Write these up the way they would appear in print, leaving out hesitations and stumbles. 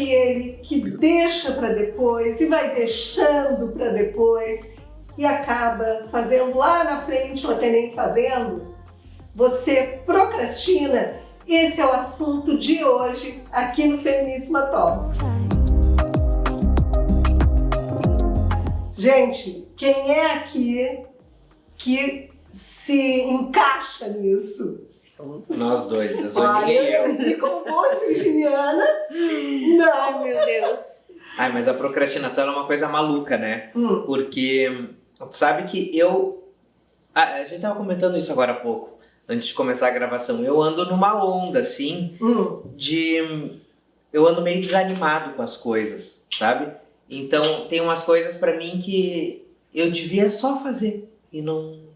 aquele que deixa para depois e vai deixando para depois e acaba fazendo lá na frente ou até nem fazendo? Você procrastina? Esse é o assunto de hoje aqui no Feminíssima Talks. Gente, quem é aqui que se encaixa nisso? Nós dois, a Olha, Soninha e eu. e como boas virginianas, não. Ai, meu Deus. Ai, mas a procrastinação é uma coisa maluca, né? Hum. Porque, tu sabe que eu... a gente tava comentando isso agora há pouco, antes de começar a gravação. Eu ando numa onda, assim, de... Eu ando meio desanimado com as coisas, sabe? Então, tem umas coisas pra mim que eu devia só fazer e não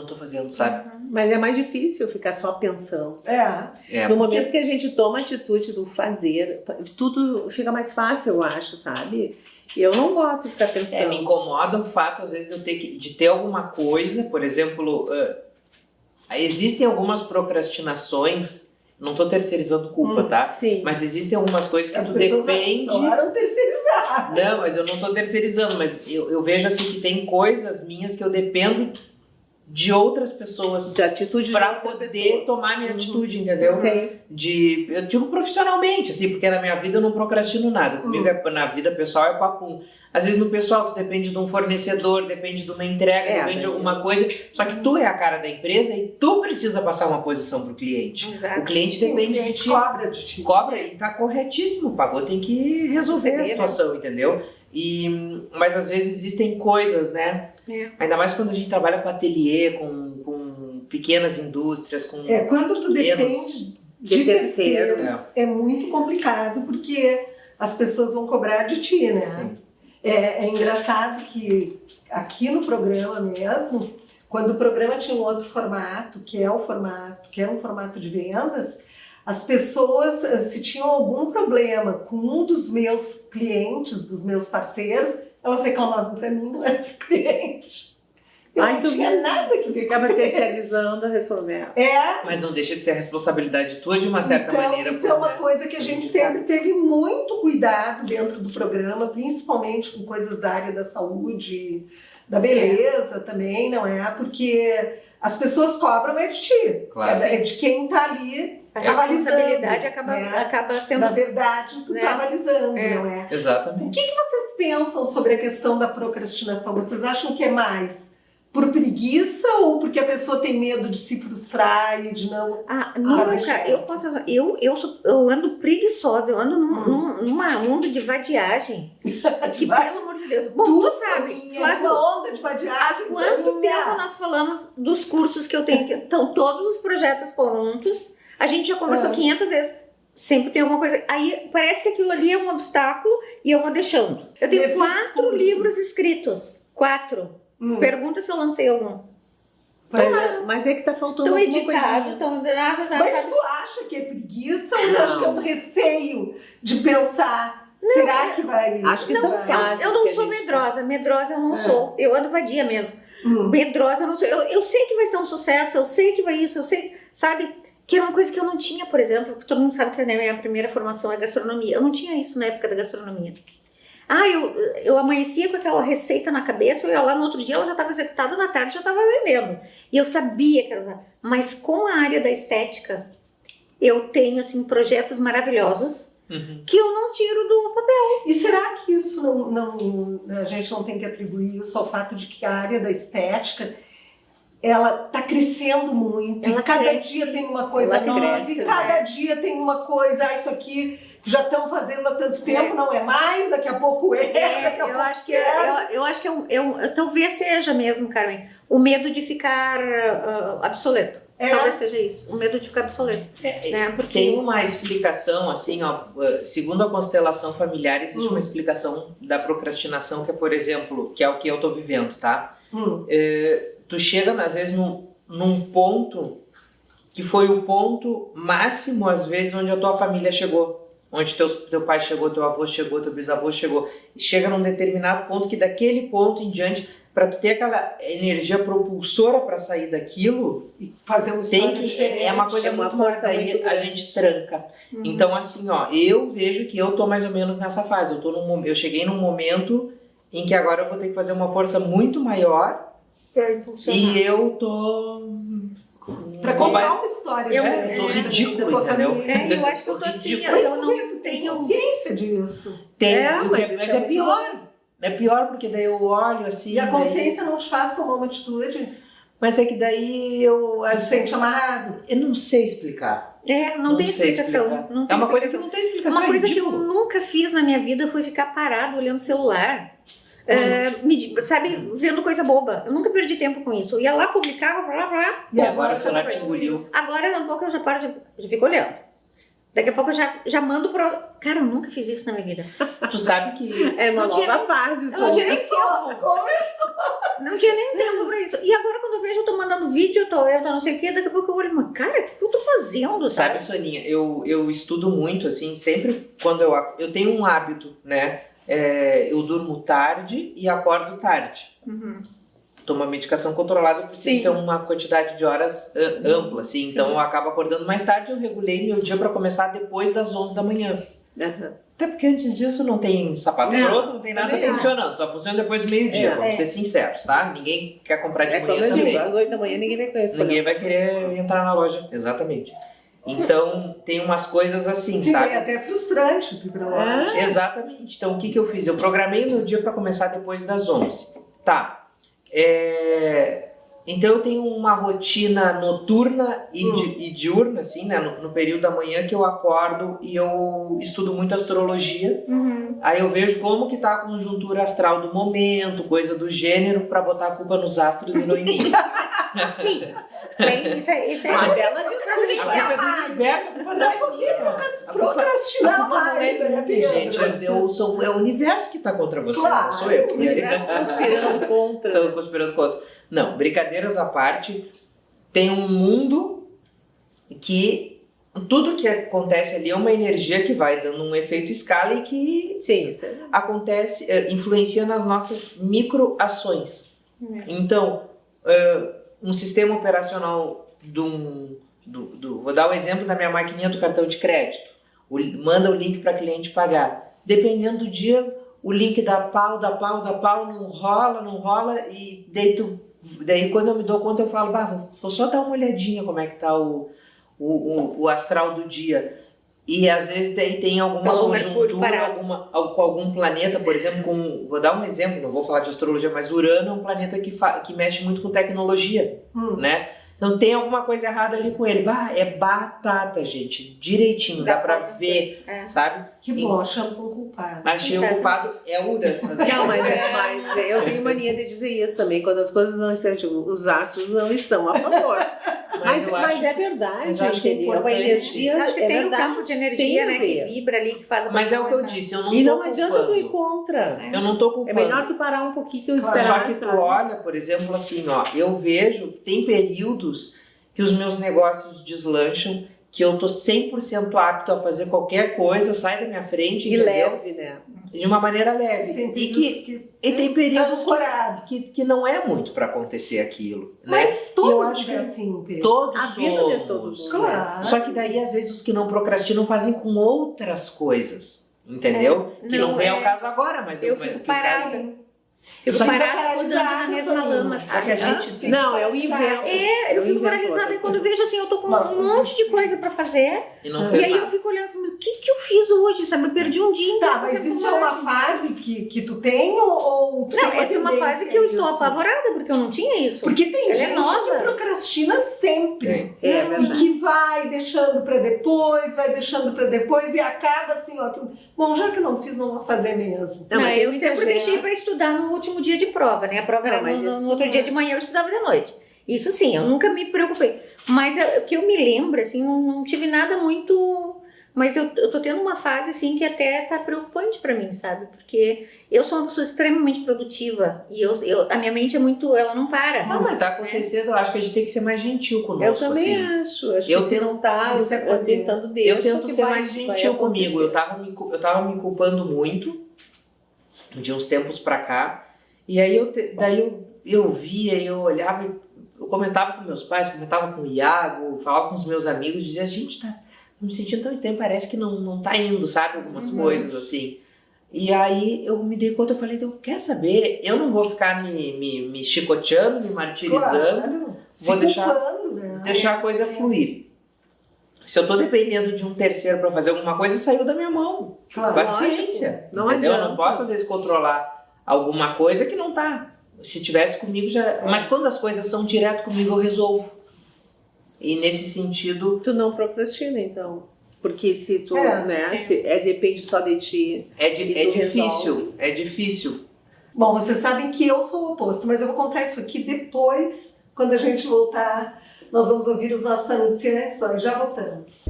tô fazendo, sabe? Mas é mais difícil ficar só pensando. É. No momento que a gente toma a atitude do fazer, tudo fica mais fácil, eu acho, sabe? E eu não gosto de ficar pensando. Me incomoda o fato, às vezes, de eu ter de ter alguma coisa, por exemplo, existem algumas procrastinações, não tô terceirizando culpa, tá? Sim. Mas existem algumas coisas que As tu pessoas depende... adoram terceirizar. Não, mas eu não tô terceirizando, mas eu vejo assim que tem coisas minhas que eu dependo de outras pessoas De atitude de pra outra poder pessoa. tomar minha atitude, entendeu? Sei. Eu digo profissionalmente, assim, porque na minha vida eu não procrastino nada. Comigo, na vida pessoal, é papum. Às vezes no pessoal tu depende de um fornecedor, depende de uma entrega, depende de alguma coisa. Só que tu é a cara da empresa e tu precisa passar uma posição pro cliente. Exato. O cliente Sim, depende o cliente de ti. cobra de ti. Cobra e tá corretíssimo, pagou, tem que resolver a situação, entendeu? Mas às vezes existem coisas, né? Ainda mais quando a gente trabalha com ateliê, com pequenas indústrias, com Quando tu pequenos... depende de terceiros, é muito complicado, porque as pessoas vão cobrar de ti, né? Sim. É engraçado que aqui no programa mesmo, quando o programa tinha um outro formato, que era um formato de vendas, as pessoas, se tinham algum problema com um dos meus clientes, dos meus parceiros, elas reclamavam para mim, não era do cliente. Eu não tinha nada que ver com Acaba ele. terceirizando, resolvendo. Mas não deixa de ser a responsabilidade tua de uma certa Então, maneira. isso é uma coisa que a gente sempre teve muito cuidado dentro do programa, principalmente com coisas da área da saúde, da beleza também, não é? Porque as pessoas cobram de ti, Claro. é de quem está ali A avalizando. responsabilidade né? acaba sendo... Na verdade, tu está avalizando, não é? Exatamente. O que vocês pensam sobre a questão da procrastinação? Vocês acham que é mais por preguiça ou porque a pessoa tem medo de se frustrar e de não... Nunca, eu ando preguiçosa, eu ando numa onda de vadiagem. Que, pelo amor de Deus. Bom, tu sabe, Flávio, uma onda de vadiagem. há quanto tempo nós falamos dos cursos que eu tenho aqui? Estão todos os projetos prontos, a gente já conversou 500 vezes. Sempre tem alguma coisa. Aí parece que aquilo ali é um obstáculo e eu vou deixando. Eu tenho Nesses 4 cursos. livros escritos. 4. Pergunta se eu lancei algum. Mas é que tá faltando Estão alguma editados, coisinha. estão nada. Mas tu acha que é preguiça ou tu acha que é um receio de pensar, será que vai... Acho que são fases. Eu não que a sou gente medrosa. Medrosa eu não sou. Eu ando vadia mesmo. Medrosa eu não sou. Eu sei que vai ser um sucesso, eu sei que vai isso, eu sei, sabe? Que é uma coisa que eu não tinha, por exemplo, todo mundo sabe que a minha primeira formação é gastronomia. Eu não tinha isso na época da gastronomia. Eu amanhecia com aquela receita na cabeça, eu ia lá no outro dia, ela já estava executada, na tarde já estava vendendo. E eu sabia que era... Mas com a área da estética, eu tenho, assim, projetos maravilhosos que eu não tiro do papel. E será que isso a gente não tem que atribuir isso ao fato de que a área da estética ela está crescendo muito, Ela e cada cresce. dia tem uma coisa Ela nova, cresce, e cada dia tem uma coisa, isso aqui já estão fazendo há tanto tempo, não é mais, daqui a pouco daqui a pouco eu acho que talvez seja mesmo, Carmen, o medo de ficar obsoleto. Talvez seja isso, o medo de ficar obsoleto. Né? Porque Tem uma explicação, assim, ó, segundo a constelação familiar, existe uma explicação da procrastinação, que é, por exemplo, que é o que eu tô vivendo, tá? Tu chega, às vezes, num ponto que foi o ponto máximo, às vezes, onde a tua família chegou. Onde teu pai chegou, teu avô chegou, teu bisavô chegou. Chega num determinado ponto que daquele ponto em diante Pra tu ter aquela energia propulsora pra sair daquilo, E fazer um tem história que diferente. é uma coisa É uma muito maior, força daí muito a grande. gente tranca. Então assim, ó, eu vejo que eu tô mais ou menos nessa fase. Eu cheguei num momento em que agora eu vou ter que fazer uma força muito maior Pra impulsionar. e eu tô Pra contar uma história Eu- diferente. tô ridículo, da tua entendeu? família. Eu acho que eu tô assim, Ridículo. Mas eu tu não vê, tu tem tenho... consciência disso. Tem, É, mas mas isso é é muito pior. É pior porque daí eu olho assim. E a daí- consciência não te faz tomar uma atitude, Mas é que daí eu tu se sente amarrado. eu não sei explicar. Não tem sei explicação. explicar. Não É tem uma coisa que explicação. não tem explicação. Uma coisa é que eu ridículo. nunca fiz na minha vida foi ficar parado olhando o celular. Sabe, vendo coisa boba. Eu nunca perdi tempo com isso. Eu ia lá, publicava, blá, blá. E agora o você celular vai te engoliu. Agora, um pouco eu já paro, já fico olhando. Daqui a pouco eu já mando pro... Cara, eu nunca fiz isso na minha vida. Tu sabe que É uma Não tinha nova fase, Eu não tinha nem Começou, tempo. Não tinha nem tempo pra isso. E agora, quando eu vejo, eu tô mandando vídeo, eu tô não sei o quê, daqui a pouco eu olho, mas cara, o que eu tô fazendo, sabe, sabe? Soninha, eu estudo muito, assim, sempre quando eu tenho um hábito, né? Eu durmo tarde e acordo tarde. Uhum. Tomo uma medicação controlada, eu preciso Sim. ter uma quantidade de horas ampla, assim. Então eu acabo acordando mais tarde, eu regulei meu dia para começar depois das 11 da manhã. Aham. Até porque antes disso não tem sapato Não, pronto, não tem nada também funcionando. Só funciona depois do meio-dia, vamos ser sinceros, tá? Ninguém quer comprar de É como manhã eu também. digo, às 8 da manhã ninguém vai conhecer. Ninguém vai querer entrar na loja, exatamente. Então, tem umas coisas assim, Fica sabe? até frustrante tu ir pra lá. Exatamente. Então, o que eu fiz? Eu programei o meu dia para começar depois das 11. Tá. Então, eu tenho uma rotina noturna e diurna, assim, né? No período da manhã que eu acordo e eu estudo muito astrologia. Uhum. Aí eu vejo como que tá a conjuntura astral do momento, coisa do gênero, para botar a culpa nos astros e não em mim. Sim. Bem, isso é Uma bela A discussão. culpa é do universo, a culpa não é minha. Procrastinar Não é mais, né, minha, Pedro? gente. É o universo que tá contra você, Claro. não sou eu. O universo conspirando contra. Estão conspirando contra. Não, brincadeiras à parte, tem um mundo que tudo que acontece ali é uma energia que vai dando um efeito escala e que Sim, isso é. acontece, influencia nas nossas microações. Então, um sistema operacional vou dar o exemplo da minha maquininha do cartão de crédito. Manda o link para cliente pagar. Dependendo do dia, o link dá pau, não rola, e daí quando eu me dou conta eu falo, vou só dar uma olhadinha como é que tá o astral do dia. E às vezes daí tem alguma Falou Mercúrio conjuntura parado. com algum planeta, por exemplo, vou dar um exemplo, não vou falar de astrologia, mas Urano é um planeta que mexe muito com tecnologia, né? Então tem alguma coisa errada ali com ele. É batata, gente, direitinho, dá pra ver, sabe? Que bom, achamos um culpado. Achei o culpado é o Urano. Não, mas eu tenho mania de dizer isso também, quando as coisas não estão, tipo, os astros não estão a favor. Mas eu acho- é verdade, mas eu acho que é entendeu? É uma importante. energia. Eu acho que é tem um verdade, campo de tem energia, a né, ver. que vibra ali, que faz a Mas é o que eu coisa disse, eu não E tô não adianta tu ir culpando. contra. Eu não tô É culpando. melhor tu parar um pouquinho que eu Claro. esperar. Só que tu sabe? olha, por exemplo, assim, ó, eu vejo, tem períodos que os meus negócios deslancham, que eu tô 100% apto a fazer qualquer coisa, sai da minha frente, E entendeu? leve, né? De uma maneira leve. Tem E períodos que tem períodos ancorado. que não é muito pra acontecer aquilo, né? Mas E todo eu mundo acho que é assim, Pedro. todos A vida somos. de todo mundo. Claro. Só que daí, às vezes, os que não procrastinam fazem com outras coisas, entendeu? Que não Não, vem ao caso agora, mas Eu mas fico que o caso- parada. Fico Só que parada rodando na mesma lama, Só sabe? que a gente Não, é o inverno. Eu fico paralisada e quando eu vejo assim, eu tô com Nossa. um monte de coisa pra fazer. E não E fez aí eu nada. fico olhando assim, mas o que eu fiz hoje, sabe? Eu perdi um dia inteiro. Tá, mas fazendo isso é uma bobagem. fase que tu tem ou tu Não, tem essa é uma tendência fase que eu estou a isso? apavorada, porque eu não tinha isso. Porque tem Ela é gente nova. que procrastina sempre. Tem. É E verdade. que vai deixando pra depois e acaba assim, ó. Bom, já que não fiz, não vou fazer mesmo. Não, mas tem eu muita sempre gente- deixei pra estudar no último dia de prova, né? A prova Não, era mas isso no outro dia de manhã, eu estudava de noite. Isso sim, eu nunca me preocupei. Mas o que eu me lembro, assim, não tive nada muito... Mas eu tô tendo uma fase, assim, que até tá preocupante pra mim, sabe? Porque eu sou uma pessoa extremamente produtiva e a minha mente é muito... Ela não para. Não, mas tá acontecendo, eu acho que a gente tem que ser mais gentil conosco, Eu também assim. acho. Acho Eu que se tento- não tá isso é eu poder. tentando Eu deixa tento que ser vai- mais vai gentil comigo. acontecer. Eu tava me culpando muito de uns tempos pra cá. E aí eu via, eu olhava, eu comentava com meus pais, comentava com o Iago, falava com os meus amigos, dizia, gente, tá me sentindo tão estranho, parece que não tá indo, sabe? Algumas coisas assim. E aí eu me dei conta, eu falei, então, quer saber? Eu não vou ficar me chicoteando, me martirizando, vou deixar a coisa fluir. Se eu tô dependendo de um terceiro para fazer alguma coisa, saiu da minha mão. Claro, paciência, não entendeu? adianta. Eu não posso, às vezes, controlar alguma coisa que não tá. Se tivesse comigo, já... Mas quando as coisas são direto comigo, eu resolvo. E nesse sentido... Tu não procrastina, então. Porque se tu, depende só de ti. É difícil, difícil, é difícil. Bom, vocês sabem que eu sou o oposto, mas eu vou contar isso aqui depois, quando a gente voltar, nós vamos ouvir os nossos anunciantes, ó, e já voltamos.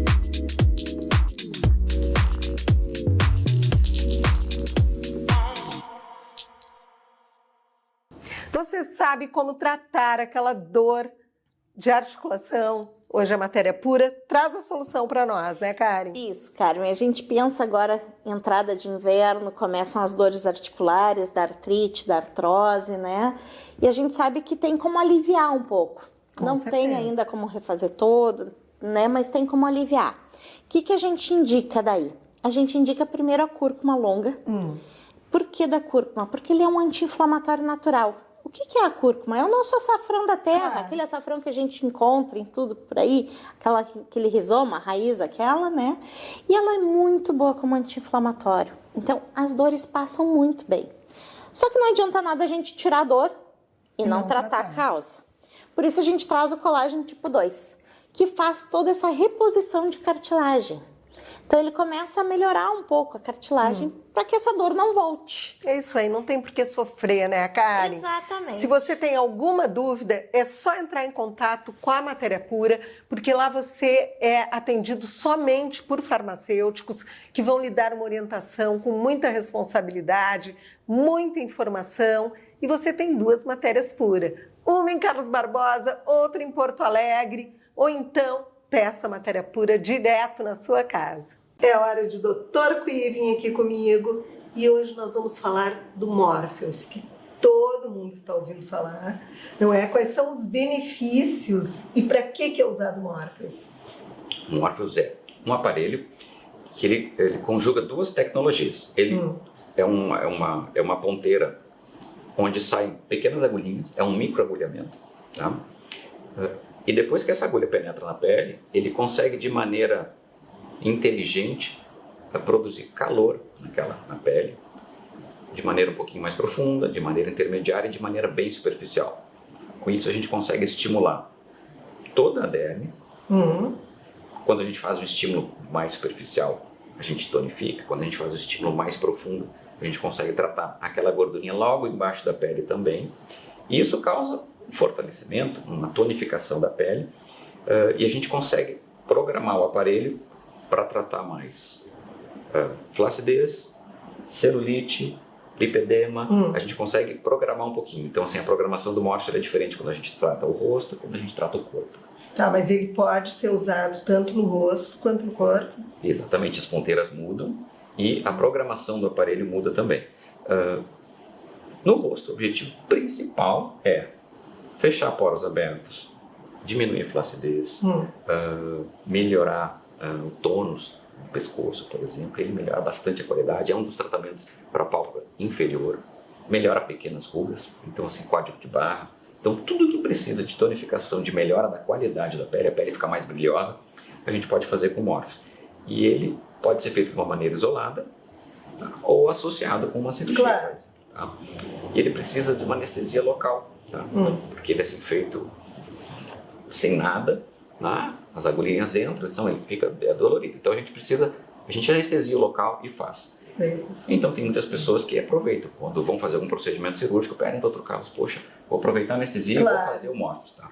Você sabe como tratar aquela dor de articulação? Hoje a Matéria Pura traz a solução para nós, né, Karen? Isso, Carmen. A gente pensa agora, entrada de inverno, começam as dores articulares, da artrite, da artrose, né? E a gente sabe que tem como aliviar um pouco. Não tem ainda como refazer todo, né? Mas tem como aliviar. O que a gente indica daí? A gente indica primeiro a cúrcuma longa. Por que da cúrcuma? Porque ele é um anti-inflamatório natural. O que é a cúrcuma? É o nosso açafrão da terra, aquele açafrão que a gente encontra em tudo por aí, aquele rizoma, a raiz aquela, né? E ela é muito boa como anti-inflamatório. Então, as dores passam muito bem. Só que não adianta nada a gente tirar a dor e não tratar a causa. Por isso a gente traz o colágeno tipo 2, que faz toda essa reposição de cartilagem. Então ele começa a melhorar um pouco a cartilagem para que essa dor não volte. É isso aí, não tem por que sofrer, né, Karen? Exatamente. Se você tem alguma dúvida, é só entrar em contato com a Matéria Pura, porque lá você é atendido somente por farmacêuticos que vão lhe dar uma orientação com muita responsabilidade, muita informação, e você tem 2 matérias puras. Uma em Carlos Barbosa, outra em Porto Alegre, ou então peça a Matéria Pura direto na sua casa. É hora de Dr. Cuivin aqui comigo e hoje nós vamos falar do Morpheus, que todo mundo está ouvindo falar, não é? Quais são os benefícios e para que é usado o Morpheus? O Morpheus é um aparelho que ele conjuga 2 tecnologias. Ele é uma ponteira onde saem pequenas agulhinhas, é um microagulhamento, tá? E depois que essa agulha penetra na pele, ele consegue de maneira inteligente produzir calor na pele, de maneira um pouquinho mais profunda, de maneira intermediária e de maneira bem superficial. Com isso a gente consegue estimular toda a derme. Quando a gente faz um estímulo mais superficial, a gente tonifica. Quando a gente faz o estímulo mais profundo, a gente consegue tratar aquela gordurinha logo embaixo da pele também. E isso causa um fortalecimento, uma tonificação da pele, e a gente consegue programar o aparelho para tratar mais flacidez, celulite, lipedema. A gente consegue programar um pouquinho. Então, assim, a programação do Morpheus é diferente quando a gente trata o rosto, quando a gente trata o corpo. Tá, mas ele pode ser usado tanto no rosto quanto no corpo? Exatamente, as ponteiras mudam e a programação do aparelho muda também. No rosto, o objetivo principal é fechar poros abertos, diminuir a flacidez, melhorar o tônus do pescoço, por exemplo. Ele melhora bastante a qualidade, é um dos tratamentos para a pálpebra inferior, melhora pequenas rugas, então assim, código de barra. Então tudo que precisa de tonificação, de melhora da qualidade da pele, a pele ficar mais brilhosa, a gente pode fazer com o Morpheus. E ele pode ser feito de uma maneira isolada, tá? Ou associado com uma cirurgia. Claro. Tá? E ele precisa de uma anestesia local, tá? Porque ele é assim, feito sem nada, né? As agulhinhas entram, ele fica dolorido. Então a gente anestesia o local e faz. Então tem muitas pessoas que aproveitam, quando vão fazer algum procedimento cirúrgico, pedem, doutor Carlos, poxa, vou aproveitar a anestesia e vou fazer o Morpheus, tá?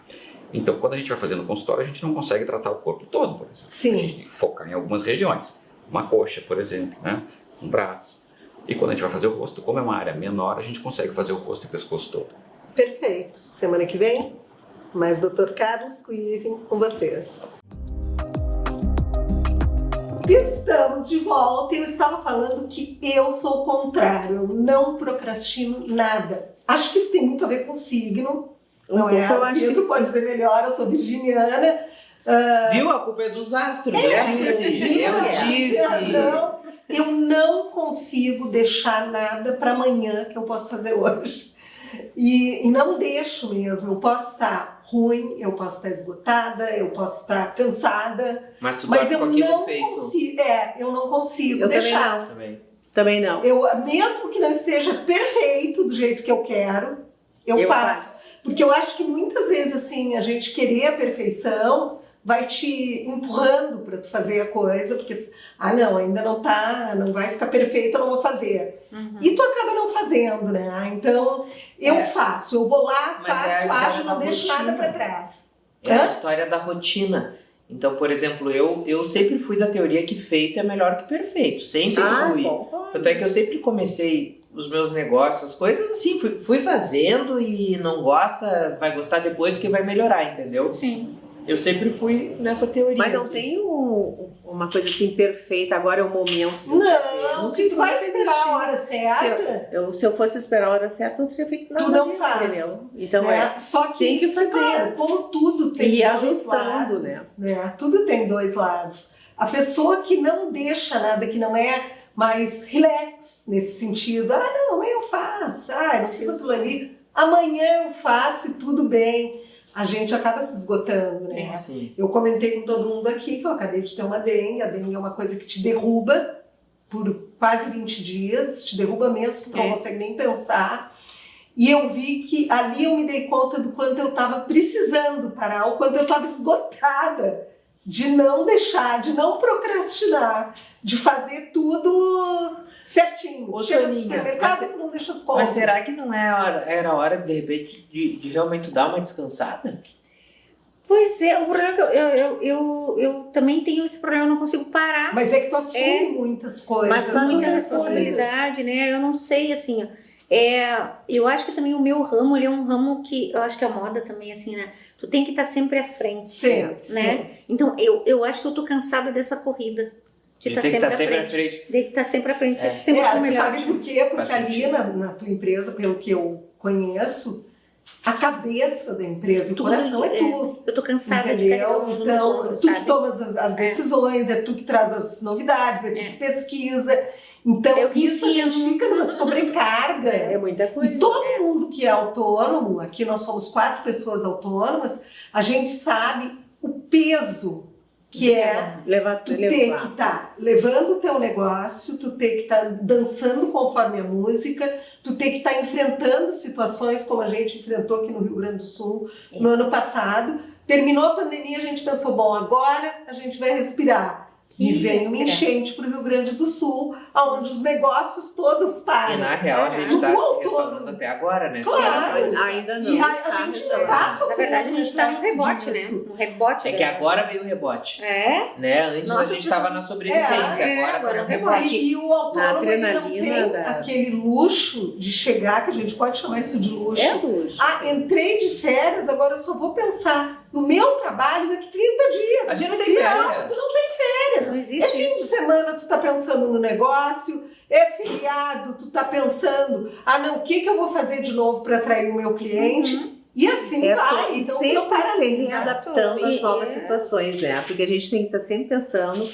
Então quando a gente vai fazer no consultório, a gente não consegue tratar o corpo todo, por exemplo. Sim. A gente tem que focar em algumas regiões, uma coxa, por exemplo, né? Um braço. E quando a gente vai fazer o rosto, como é uma área menor, a gente consegue fazer o rosto e o pescoço todo. Perfeito. Semana que vem, mais Dr. Carlos Cuivin com vocês. Estamos de volta e eu estava falando que eu sou o contrário, eu não procrastino nada. Acho que isso tem muito a ver com signo, não é? Eu acho que Pedro pode dizer melhor, eu sou virginiana. Viu? A culpa é dos astros. Eu disse. Não, eu não consigo deixar nada para amanhã que eu posso fazer hoje. E não deixo mesmo. Eu posso estar ruim, eu posso estar esgotada, eu posso estar cansada. Mas tu Mas dorme eu com aquilo não feito. consigo. Eu não consigo Eu deixar. Também não. Mesmo que não esteja perfeito do jeito que eu quero, eu faço. Porque eu acho que muitas vezes assim a gente querer a perfeição vai te empurrando para tu fazer a coisa, porque não, ainda não tá, não vai ficar perfeito, eu não vou fazer. E tu acaba não fazendo, né? Então eu faço, eu vou lá, faço, não deixo nada para trás. É a história da rotina. Então, por exemplo, eu sempre fui da teoria que feito é melhor que perfeito. Sempre fui. Tanto é que eu sempre comecei os meus negócios, as coisas assim, fui fazendo e não gosta, vai gostar depois porque vai melhorar, entendeu? Sim. Eu sempre fui nessa teoria. Mas não assim. tem uma coisa assim perfeita, agora é o momento. Não, se tu vai esperar a hora certa... Se eu fosse esperar a hora certa, eu não teria feito nada. Tu não mesmo, faz. Entendeu? Então Só que tem que fazer. Claro, como tudo tem E dois ajustando, lados, né? Tudo tem dois lados. A pessoa que não deixa nada, que não é mais relax nesse sentido, não, amanhã eu faço, não precisa aquilo ali, amanhã eu faço e tudo bem. A gente acaba se esgotando, né? Sim. Eu comentei com todo mundo aqui que eu acabei de ter uma dengue. A dengue é uma coisa que te derruba por quase 20 dias, te derruba mesmo, que tu não consegue nem pensar. E eu vi que ali eu me dei conta do quanto eu estava precisando parar, o quanto eu estava esgotada de não deixar, de não procrastinar, de fazer tudo certinho. Chega no supermercado, tu não deixa as contas. Mas será que não era hora, de repente, de realmente dar uma descansada? Pois é, o problema é que eu também tenho esse problema, eu não consigo parar. Mas é que tu assume muitas coisas. Mas Muita muitas responsabilidade, né? Eu não sei, assim, eu acho que também o meu ramo, ele é um ramo que, eu acho que a moda também, assim, né? Tu tem que estar sempre à frente, Sempre, né? sempre. Então, eu acho que eu tô cansada dessa corrida. De estar sempre à frente. De estar sempre à frente, tem que sempre o melhor. Sabe por quê? Porque ali na tua empresa, pelo que eu conheço, a cabeça da empresa, o coração é tu. Eu tô cansada de Entendeu? carregar os Então, ombros, tu sabe? que toma as decisões, é tu que traz as novidades, é tu que pesquisa. Então, Eu que isso a gente ensino. fica numa sobrecarga. É muita coisa. E todo mundo que é autônomo, aqui nós somos 4 pessoas autônomas, a gente sabe o peso que é tu ter que estar levando o teu negócio, tu ter que estar dançando conforme a música, tu ter que estar enfrentando situações como a gente enfrentou aqui no Rio Grande do Sul no ano passado. Terminou a pandemia, a gente pensou, bom, agora a gente vai respirar. E veio uma enchente para o Rio Grande do Sul, onde os negócios todos param. E na real a gente está se restaurando até agora, né? Claro. Ainda não. E a gente ainda está sofrendo. Na verdade, a gente está no rebote, né? disso. No rebote. É que agora veio o rebote. É? Antes Nossa, a gente estava na sobrevivência, agora agora tá é no o rebote. E o autônomo ele não adrenalina tem aquele luxo de chegar, que a gente pode chamar isso de luxo. É luxo. Entrei de férias, agora eu só vou pensar no meu trabalho daqui 30 dias. A gente não tem Sim, férias. Tu não tem férias. Não É existe fim de isso. semana, tu tá pensando no negócio. É feriado, tu tá pensando, o que eu vou fazer de novo para atrair o meu cliente? E assim vai. E Então, tu não sempre para se ali, né? readaptando às novas situações, né? Porque a gente tem que estar sempre pensando,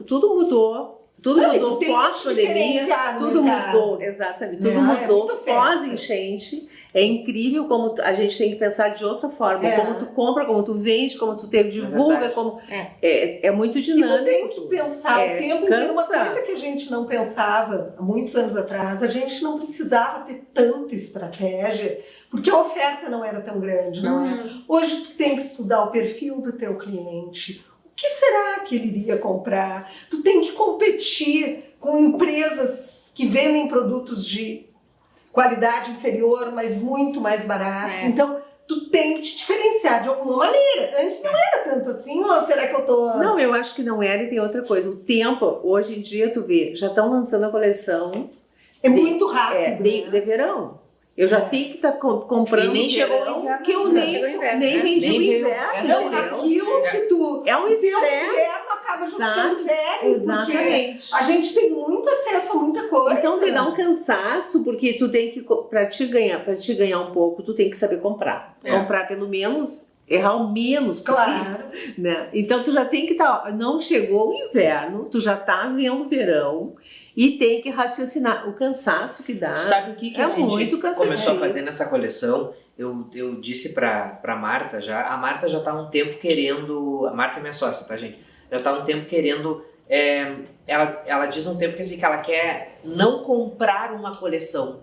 tudo mudou. Tudo Não, e mudou tu tem que pós-pandemia, diferenciar no tudo mercado. mudou, exatamente, tudo É mudou muito festa. pós-enchente. É incrível como a gente tem que pensar de outra forma, É. como tu compra, como tu vende, como tu divulga, verdade. como É. é muito E dinâmico. tu tem que pensar o tempo inteiro. Uma cansa. coisa que a gente não pensava há muitos anos atrás, a gente não precisava ter tanta estratégia, porque a oferta não era tão grande, não é? Hoje tu tem que estudar o perfil do teu cliente. O que será que ele iria comprar? Tu tem que competir com empresas que vendem produtos de qualidade inferior, mas muito mais baratos. Então, tu tem que te diferenciar de alguma maneira. Antes não era tanto assim, ou será que eu tô... Não, eu acho que não era, e tem outra coisa. O tempo, hoje em dia, tu vê, já estão lançando a coleção É muito rápido. de verão. Eu já tenho que estar comprando. E nem chegou o verão, inverno que eu ainda. Chegou o inverno, nem né? vendi Nem o veio- inverno. Não, entendeu? aquilo que tu É um vê o estresse. inverno acaba já Sabe? ficando velho, Exatamente. porque a gente tem muito acesso a muita coisa. Então te dá um cansaço, porque tu tem que, para te ganhar um pouco, tu tem que saber comprar. É. Comprar pelo menos, errar o menos possível. Claro. Né? Então tu já tem que estar, não chegou o inverno, tu já tá vendo o verão e tem que raciocinar o cansaço que dá. Sabe o que É a gente muito cansativo. começou a fazer nessa coleção? Eu disse pra Marta já, a Marta já tá há um tempo querendo, a Marta é minha sócia, tá, gente? Já tá há um tempo querendo, ela diz um tempo que assim, que ela quer não comprar uma coleção.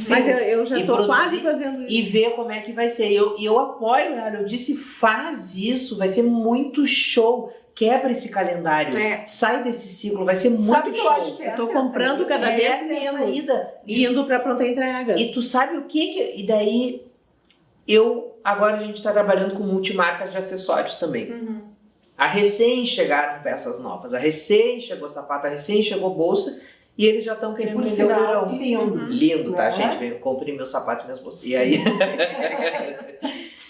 Mas eu já E tô produzir- quase fazendo isso. E ver como é que vai ser. E eu apoio ela, eu disse, faz isso, vai ser muito show. Quebra esse calendário, É. sai desse ciclo, vai ser muito Sabe que eu show. acho que Eu tô essa é a comprando saída? cada Essa vez é a menos. saída. E indo pra pronta entrega. E tu sabe o que e daí agora a gente está trabalhando com multimarcas de acessórios também. Uhum. A recém chegaram peças novas, a recém chegou sapato, a recém chegou bolsa e eles já estão querendo Por vender o sinal, verão. lindos. Lindo, tá, né? gente? Vem, comprei meus sapatos e minhas bolsas. E aí,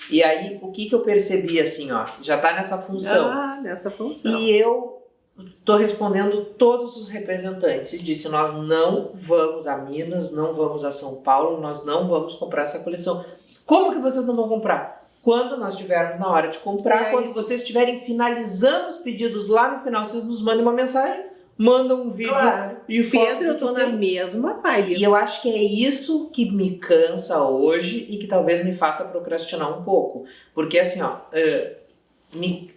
e aí o que eu percebi assim, ó, já tá nessa função. Nessa função. E eu tô respondendo todos os representantes e disse, nós não vamos a Minas, não vamos a São Paulo, nós não vamos comprar essa coleção. Como que vocês não vão comprar? Quando nós estivermos na hora de comprar, quando vocês estiverem finalizando os pedidos lá no final, vocês nos mandem uma mensagem, mandam um vídeo Claro. e foto Pedro, eu do tô que na tem. mesma vibe. E eu acho que é isso que me cansa hoje e que talvez me faça procrastinar um pouco. Porque assim, ó,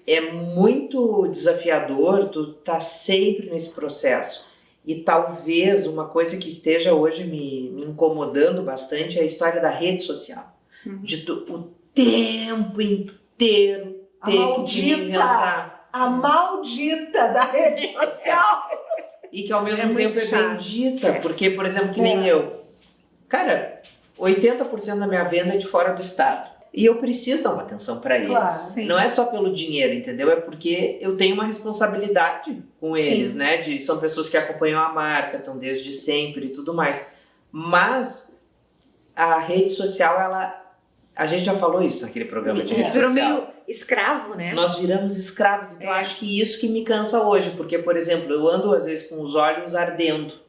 é muito desafiador tu tá sempre nesse processo. E talvez uma coisa que esteja hoje me incomodando bastante é a história da rede social. De o tempo inteiro A ter que maldita. te inventar. A maldita da rede social. E que ao mesmo muito tempo é chato. bendita. Porque, por exemplo, que nem eu. Cara, 80% da minha venda é de fora do estado. E eu preciso dar uma atenção para eles. Claro, sim. Não é só pelo dinheiro, entendeu? É porque eu tenho uma responsabilidade com eles, Sim. né? São pessoas que acompanham a marca, estão desde sempre e tudo mais. Mas a rede social, a gente já falou isso naquele programa de rede Virou social. meio escravo, né? Nós viramos escravos, então É. acho que isso que me cansa hoje, porque, por exemplo, eu ando às vezes com os olhos ardendo.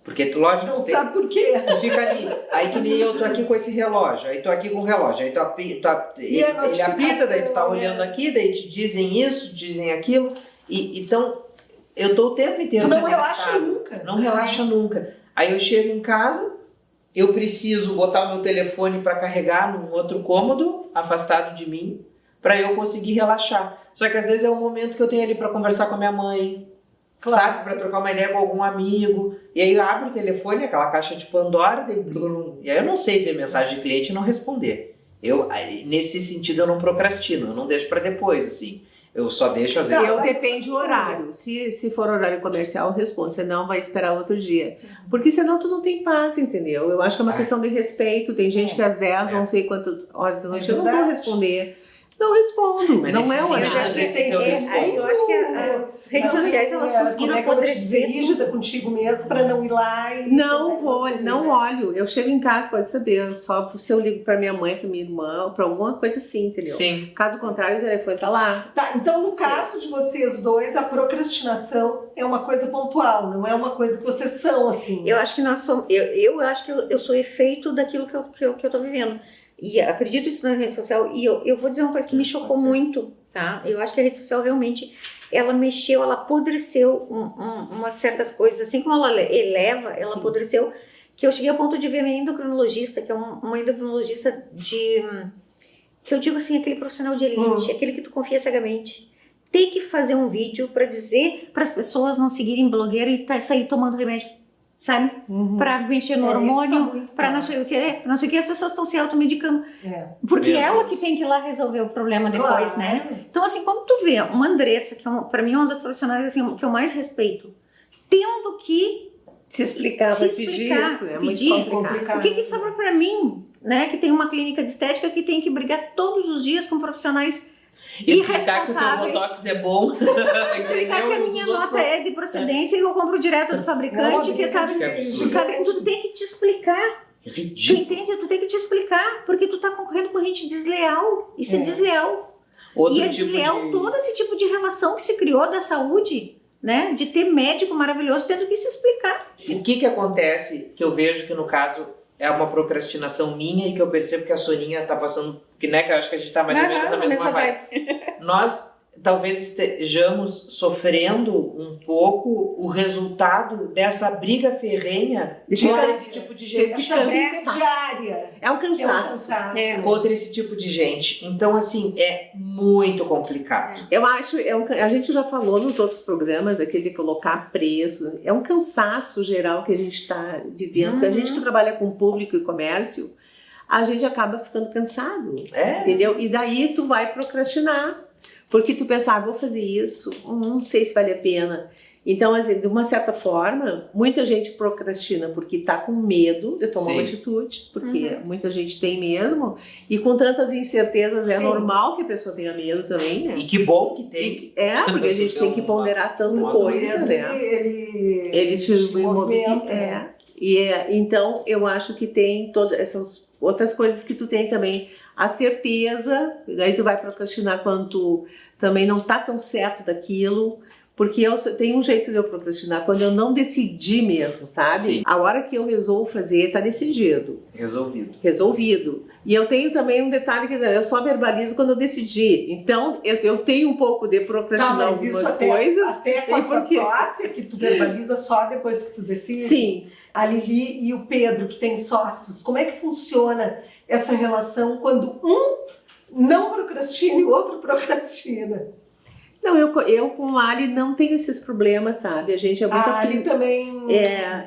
Porque, lógico, Não tem- sabe por quê? tu fica ali, aí que nem eu tô aqui com esse relógio, aí tô aqui com o relógio, aí E a ele apita, daí tu tá notificação, olhando né? aqui, daí te dizem isso, dizem aquilo, e então eu tô o tempo inteiro Tu não conectado. relaxa nunca. Não relaxa nunca. Aí eu chego em casa, eu preciso botar o meu telefone para carregar num outro cômodo, afastado de mim, para eu conseguir relaxar. Só que às vezes é o momento que eu tenho ali para conversar com a minha mãe, sabe? Para trocar uma ideia com algum amigo. E aí eu abro o telefone, aquela caixa de Pandora, daí blum, e aí eu não sei ver mensagem de cliente e não responder. Nesse sentido eu não procrastino, eu não deixo para depois, assim. Eu só deixo às vezes. Eu depende do horário. Se for horário comercial, eu respondo. Senão, vai esperar outro dia. Porque senão tu não tem paz, entendeu? Eu acho que é uma questão de respeito. Tem gente que às 10, não sei quantas horas da noite, eu não vou verdade. responder. Não respondo. Mas não nesse é sentido, horário. às vezes eu respondo. Eu acho que as redes sociais elas conseguiram Como é que ela te apodrecer. rígida contigo mesmo para não ir lá e... Não vou, não olho. Eu chego em casa, pode saber. Só se eu ligo pra minha mãe, pra minha irmã, pra alguma coisa assim, entendeu? Sim. Caso contrário, o telefone tá lá. Tá, então no caso de vocês dois, a procrastinação é uma coisa pontual, não é uma coisa que vocês são, assim. Eu acho que nós somos. Eu acho que eu sou efeito daquilo que eu tô vivendo. E acredito isso na rede social. E eu vou dizer uma coisa que me chocou muito, tá? Eu acho que a rede social realmente, ela mexeu, ela apodreceu umas certas coisas. Assim como ela eleva, ela Sim. apodreceu. Que eu cheguei ao ponto de ver minha endocrinologista, que é uma endocrinologista que eu digo assim, aquele profissional de elite, aquele que tu confia cegamente. Tem que fazer um vídeo para dizer para as pessoas não seguirem blogueira e sair tomando remédio. Sabe? Pra mexer no hormônio, pra não sei o que, as pessoas estão se automedicando. Porque Meu ela Deus. que tem que ir lá resolver o problema depois, Claro. né? Então, assim, quando tu vê uma Andressa, que pra mim é uma das profissionais assim, que eu mais respeito, tendo que Se explicar, Se pra pedir explicar, isso, é pedir, muito complicado. o que sobra pra mim, né? Que tem uma clínica de estética que tem que brigar todos os dias com profissionais Explicar que o teu irresponsáveis. botox é bom. Explicar que a minha nota é de procedência e eu compro direto do fabricante, Não, que sabe, que absurdo. tu tem que te explicar. É Tu ridículo. entende? Tu tem que te explicar, porque tu tá concorrendo com gente desleal. Isso é desleal. Outro E é tipo desleal de... todo esse tipo de relação que se criou da saúde, né? De ter médico maravilhoso tendo que se explicar. O que acontece, que eu vejo que no caso é uma procrastinação minha e que eu percebo que a Soninha tá passando, que né, que eu acho que a gente tá mais ou menos na mesma vibe. Nós talvez estejamos sofrendo um pouco o resultado dessa briga ferrenha contra esse tipo de gente. Esse Essa briga cansaço. diária. É um É um cansaço. cansaço. Contra esse tipo de gente. Então, assim, é muito complicado. Eu acho, a gente já falou nos outros programas, aquele de colocar preço, é um cansaço geral que a gente está vivendo. Porque a gente que trabalha com público e comércio, a gente acaba ficando cansado, entendeu? E daí tu vai procrastinar, porque tu pensa, vou fazer isso, não sei se vale a pena. Então, assim, de uma certa forma, muita gente procrastina porque tá com medo de tomar uma atitude, porque muita gente tem mesmo, e com tantas incertezas é normal que a pessoa tenha medo também, né? E que bom que tem. Porque a gente tem que ponderar tanta coisa, né? Ele te movimenta. Então, eu acho que tem todas essas outras coisas que tu tem também. A certeza, daí tu vai procrastinar quando tu também não tá tão certo daquilo. Porque eu tenho um jeito de eu procrastinar quando eu não decidi mesmo, sabe? Sim. A hora que eu resolvo fazer, tá decidido. Resolvido. E eu tenho também um detalhe que eu só verbalizo quando eu decidi. Então, eu tenho um pouco de procrastinar algumas coisas. Até com a tua sócia, que tu verbaliza só depois que tu decide. Sim. A Lili e o Pedro, que têm sócios. Como é que funciona essa relação quando um não procrastina e o outro procrastina? Não, eu com a Ali não tenho esses problemas, sabe? A gente é muito A Ali também...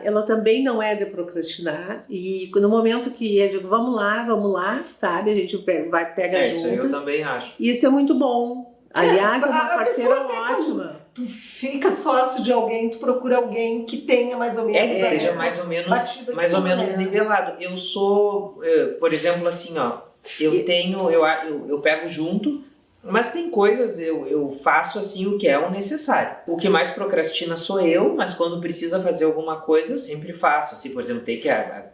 ela também não é de procrastinar. E no momento que eu digo, vamos lá, sabe? A gente pega juntas. Isso eu também acho. Isso é muito bom. Aliás, é uma parceira ótima. Tu fica sócio de alguém, tu procura alguém que tenha mais ou menos... Que seja mais ou menos nivelado. Eu sou, por exemplo, assim, ó, eu pego junto, mas tem coisas, eu faço assim o que é o necessário. O que mais procrastina sou eu, mas quando precisa fazer alguma coisa, eu sempre faço. Assim, por exemplo,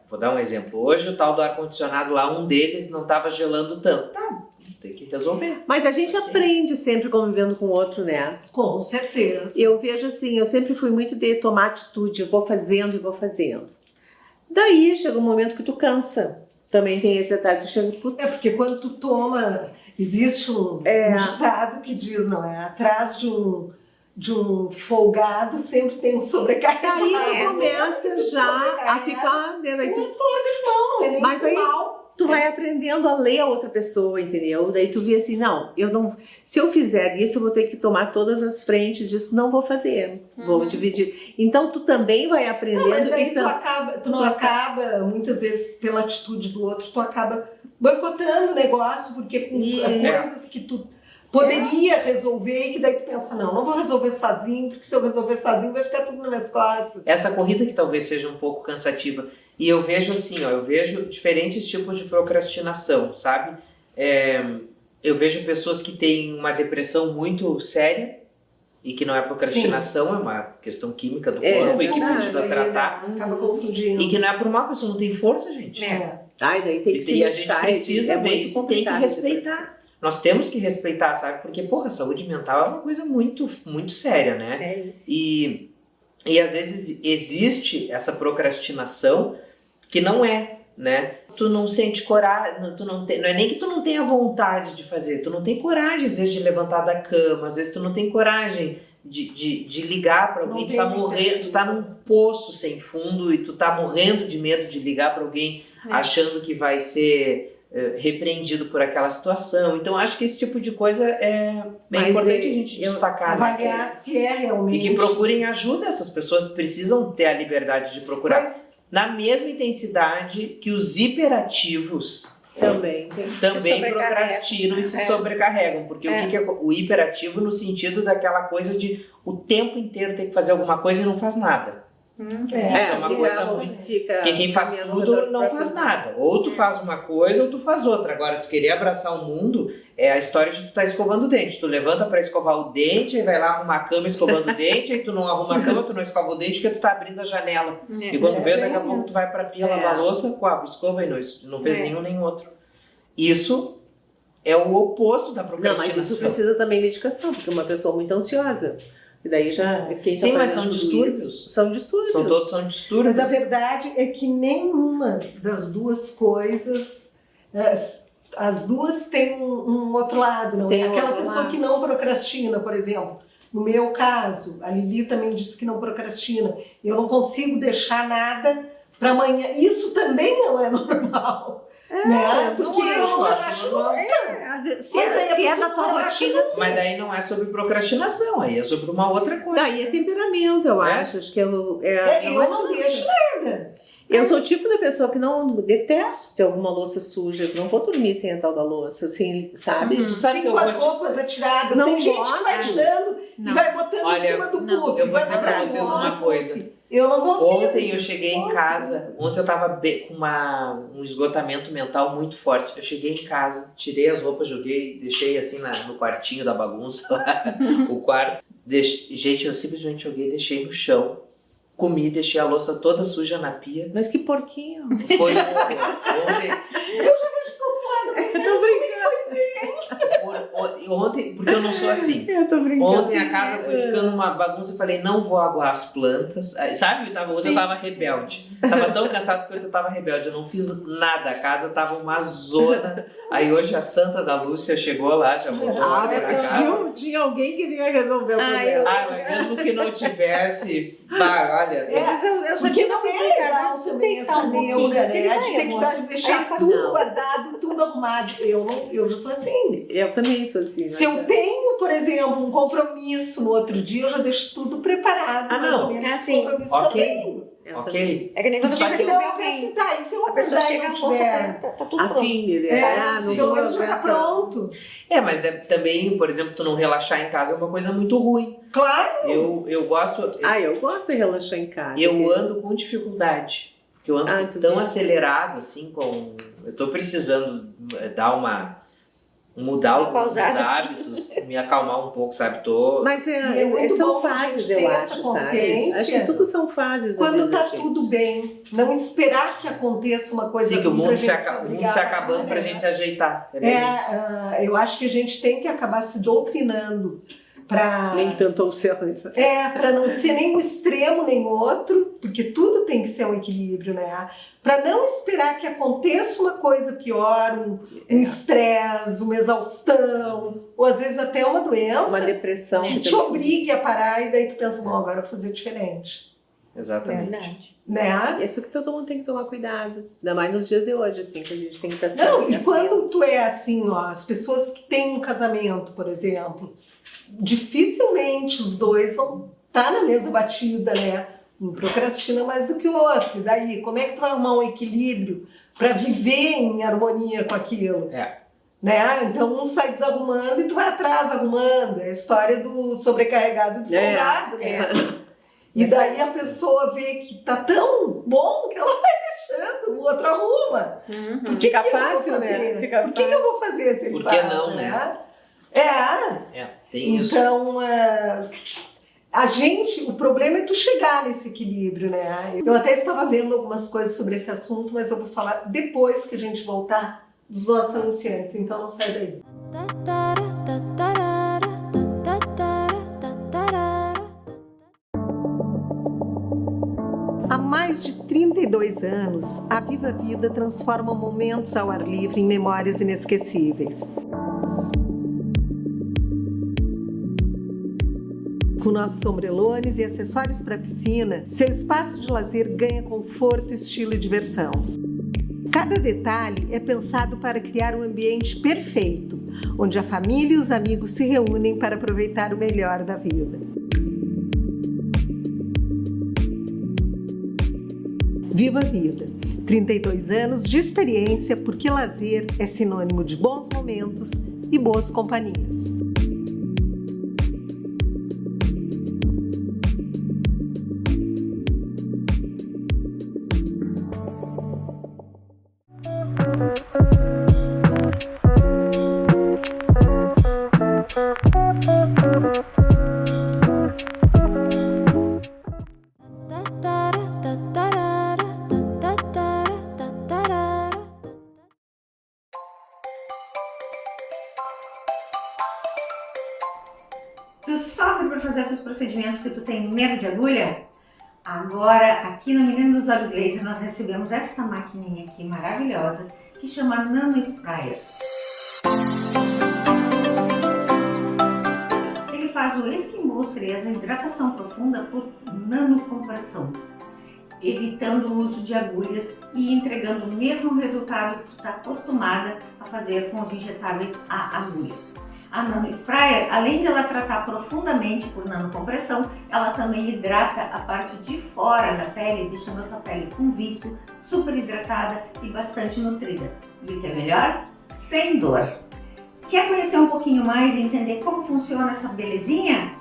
vou dar um exemplo. Hoje o tal do ar-condicionado lá, um deles não estava gelando tanto. Tá, tem que resolver. Mas a gente aprende sempre convivendo com o outro, né? Com certeza. Eu vejo assim, eu sempre fui muito de tomar atitude, eu vou fazendo e vou fazendo. Daí chega um momento que tu cansa. Também tem esse detalhe, tu chega, putz. Porque quando tu toma... Existe um ditado que diz, não é? Atrás de um folgado sempre tem um sobrecarregado. Aí tu começa já a ficar dentro. Aí tu não é nem mas aí mal. tu vai aprendendo a ler a outra pessoa, entendeu? Daí tu vê assim, se eu fizer isso, eu vou ter que tomar todas as frentes disso, não vou fazer, vou dividir. Então tu também vai aprendendo. Mas aí tu não acaba, muitas vezes, pela atitude do outro, tu acaba boicotando o negócio, porque com coisas que tu poderia resolver e que daí tu pensa, não vou resolver sozinho, porque se eu resolver sozinho vai ficar tudo nas minhas costas. Essa corrida que talvez seja um pouco cansativa. E eu vejo assim, eu vejo diferentes tipos de procrastinação, sabe? Eu vejo pessoas que têm uma depressão muito séria e que não é procrastinação, é uma questão química do corpo e que precisa tratar. Acaba confundindo. E que não é por uma pessoa, não tem força, gente. Ai, daí tem que se E a gente precisa ver isso, tem que respeitar. Nós temos que respeitar, sabe? Porque, saúde mental é uma coisa muito, muito séria, né? Sério. E às vezes existe essa procrastinação que não é, né? Tu não sente coragem, não é nem que tu não tenha vontade de fazer, tu não tem coragem, às vezes, de levantar da cama, às vezes tu não tem coragem de ligar para alguém, tu tá morrendo, tu tá num poço sem fundo e tu tá morrendo de medo de ligar para alguém achando que vai ser repreendido por aquela situação. Então acho que esse tipo de coisa é bem importante a gente destacar. Avaliar se é realmente. E que procurem ajuda, essas pessoas precisam ter a liberdade de procurar na mesma intensidade que os hiperativos também procrastinam e se sobrecarregam. Porque o que é o hiperativo no sentido daquela coisa de o tempo inteiro ter que fazer alguma coisa e não faz nada. Isso é uma coisa ruim. Fica Porque quem faz caminhando tudo ao redor não do faz próprio- nada. Ou tu faz uma coisa ou tu faz outra. Agora, tu querer abraçar o mundo é a história de tu tá escovando o dente. Tu levanta pra escovar o dente, aí vai lá arrumar a cama escovando o dente, aí tu não arruma a cama, tu não escova o dente porque tu tá abrindo a janela. E quando vê, daqui a pouco tu vai pra pia lavar a louça, escova e não fez nenhum nem outro. Isso é o oposto da Não, procrastinação. mas isso precisa também medicação, porque uma pessoa muito ansiosa. E daí já quem tá Sim, mas fazendo são tudo distúrbios. isso, são distúrbios. São distúrbios. Mas a verdade é que nenhuma das duas coisas, as duas têm um outro lado. Não? Tem Aquela outro pessoa lado. que não procrastina, por exemplo. No meu caso, a Lili também disse que não procrastina. Eu não consigo deixar nada para amanhã. Isso também não é normal. Né? Porque eu não relaxo nunca. Às vezes, Mas aí a se é pessoa da tua não relaxa rotina, Mas daí não é sobre procrastinação, aí é sobre uma outra coisa. Daí é temperamento, eu É? acho. Acho que Eu não deixo nada. Eu sou o tipo da pessoa que não detesto ter alguma louça suja, que não vou dormir sem a tal da louça, assim, sabe? Tu sabe que Sim, eu com vou as te... roupas atiradas. Não Tem gente que vai gosto. tirando e Não. vai botando Olha, em cima do não. puff. Eu vou vai dizer pra botando vocês no uma puff. coisa. Eu não consigo. Ontem eu cheguei em casa, ontem eu tava com um esgotamento mental muito forte. Eu cheguei em casa, tirei as roupas, joguei, deixei assim no quartinho da bagunça lá, o quarto. Gente, eu simplesmente joguei, deixei no chão, comi, deixei a louça toda suja na pia. Mas que porquinho. Foi ontem, Eu tô brincando. ontem, porque eu não sou assim. Eu tô brincando. Ontem a casa foi ficando uma bagunça, eu falei, não vou aguar as plantas. Aí, sabe, ontem eu tava rebelde. Tava tão cansado que ontem eu tava rebelde, eu não fiz nada, a casa tava uma zona. Aí hoje a Santa da Lúcia chegou lá, já botou ordem na casa. Tinha alguém que vinha resolver o problema. Mas mesmo que não tivesse, olha, às vezes eu só Porque digo não assim, é Ricardo, legal não precisa também deitar essa um pouquinho. neura, Ele né? vai, De ter que amor. dar- Aí deixar eu faço, tudo não. guardado, tudo arrumado. Eu já sou assim. Eu também sou assim. Se eu tenho, por exemplo, um compromisso no outro dia, eu já deixo tudo preparado. Ah, mais não. ou menos, É esse assim. compromisso Ok. também. ok? É que nem quando Só você que recebeu Eu alguém. penso, tá, e se eu A pessoa acordar e chega, não a moça tiver? tá tudo A pronto. fim de Não tô menos já tá essa- pronto. Mas também, por exemplo, tu não relaxar em casa é uma coisa muito ruim. Claro. Eu gosto, Eu gosto de relaxar em casa. eu ando com dificuldade. Porque eu ando tu tão vê. acelerado, assim, eu tô precisando dar mudar Uma alguns pausada. hábitos, me acalmar um pouco, sabe? Tô... Mas E é muito são bom a fases, gente ter eu essa acho, sabe? consciência. Acho que tudo são fases da Quando vida, tá gente. tudo bem, não esperar que aconteça uma coisa Sim, que o ruim mundo pra se, gente o mundo obrigar se a acabando pra parar. gente se ajeitar. É bem isso. Eu acho que a gente tem que acabar se doutrinando para Nem tanto ao céu. para não ser nem um extremo nem outro, porque tudo tem que ser um equilíbrio, né? Para não esperar que aconteça uma coisa pior, um estresse, uma exaustão, ou às vezes até uma doença Uma depressão. que te obrigue a parar e daí tu pensa, bom, agora eu vou fazer diferente, Exatamente. Verdade. né? Isso que todo mundo tem que tomar cuidado. Ainda mais nos dias de hoje, assim, que a gente tem que estar Não, sempre e quando tu é assim, ó, as pessoas que têm um casamento, por exemplo, dificilmente os dois vão estar na mesma batida, né? Um procrastina mais do que o outro. E daí, como é que tu vai arrumar um equilíbrio para viver em harmonia com aquilo? É. Né? Então um sai desarrumando e tu vai atrás arrumando. É a história do sobrecarregado e do folgado, né? E daí a pessoa vê que tá tão bom que ela vai deixando, o outro arruma. Uhum. Por que Fica que eu vou fácil, fazer? né? Fica Por que eu vou fazer se ele Por que faz, não, né? Tem isso. Então, o problema é tu chegar nesse equilíbrio, né? Eu até estava vendo algumas coisas sobre esse assunto, mas eu vou falar depois que a gente voltar dos nossos anunciantes, então não sai daí. Há mais de 32 anos, a Viva Vida transforma momentos ao ar livre em memórias inesquecíveis. Com nossos sombrelones e acessórios para piscina, seu espaço de lazer ganha conforto, estilo e diversão. Cada detalhe é pensado para criar um ambiente perfeito, onde a família e os amigos se reúnem para aproveitar o melhor da vida. Viva a Vida! 32 anos de experiência, porque lazer é sinônimo de bons momentos e boas companhias. para fazer os procedimentos que tu tem medo de agulha? Agora, aqui no Menino dos Olhos Laser, nós recebemos essa maquininha aqui maravilhosa que chama Nano Sprayer. Ele faz o skin booster e a hidratação profunda por nanocompressão, evitando o uso de agulhas e entregando o mesmo resultado que tu está acostumada a fazer com os injetáveis a agulha. A Nano Sprayer, além de ela tratar profundamente por nanocompressão, ela também hidrata a parte de fora da pele, deixando a tua pele com vício, super hidratada e bastante nutrida. E o que é melhor? Sem dor. Quer conhecer um pouquinho mais e entender como funciona essa belezinha?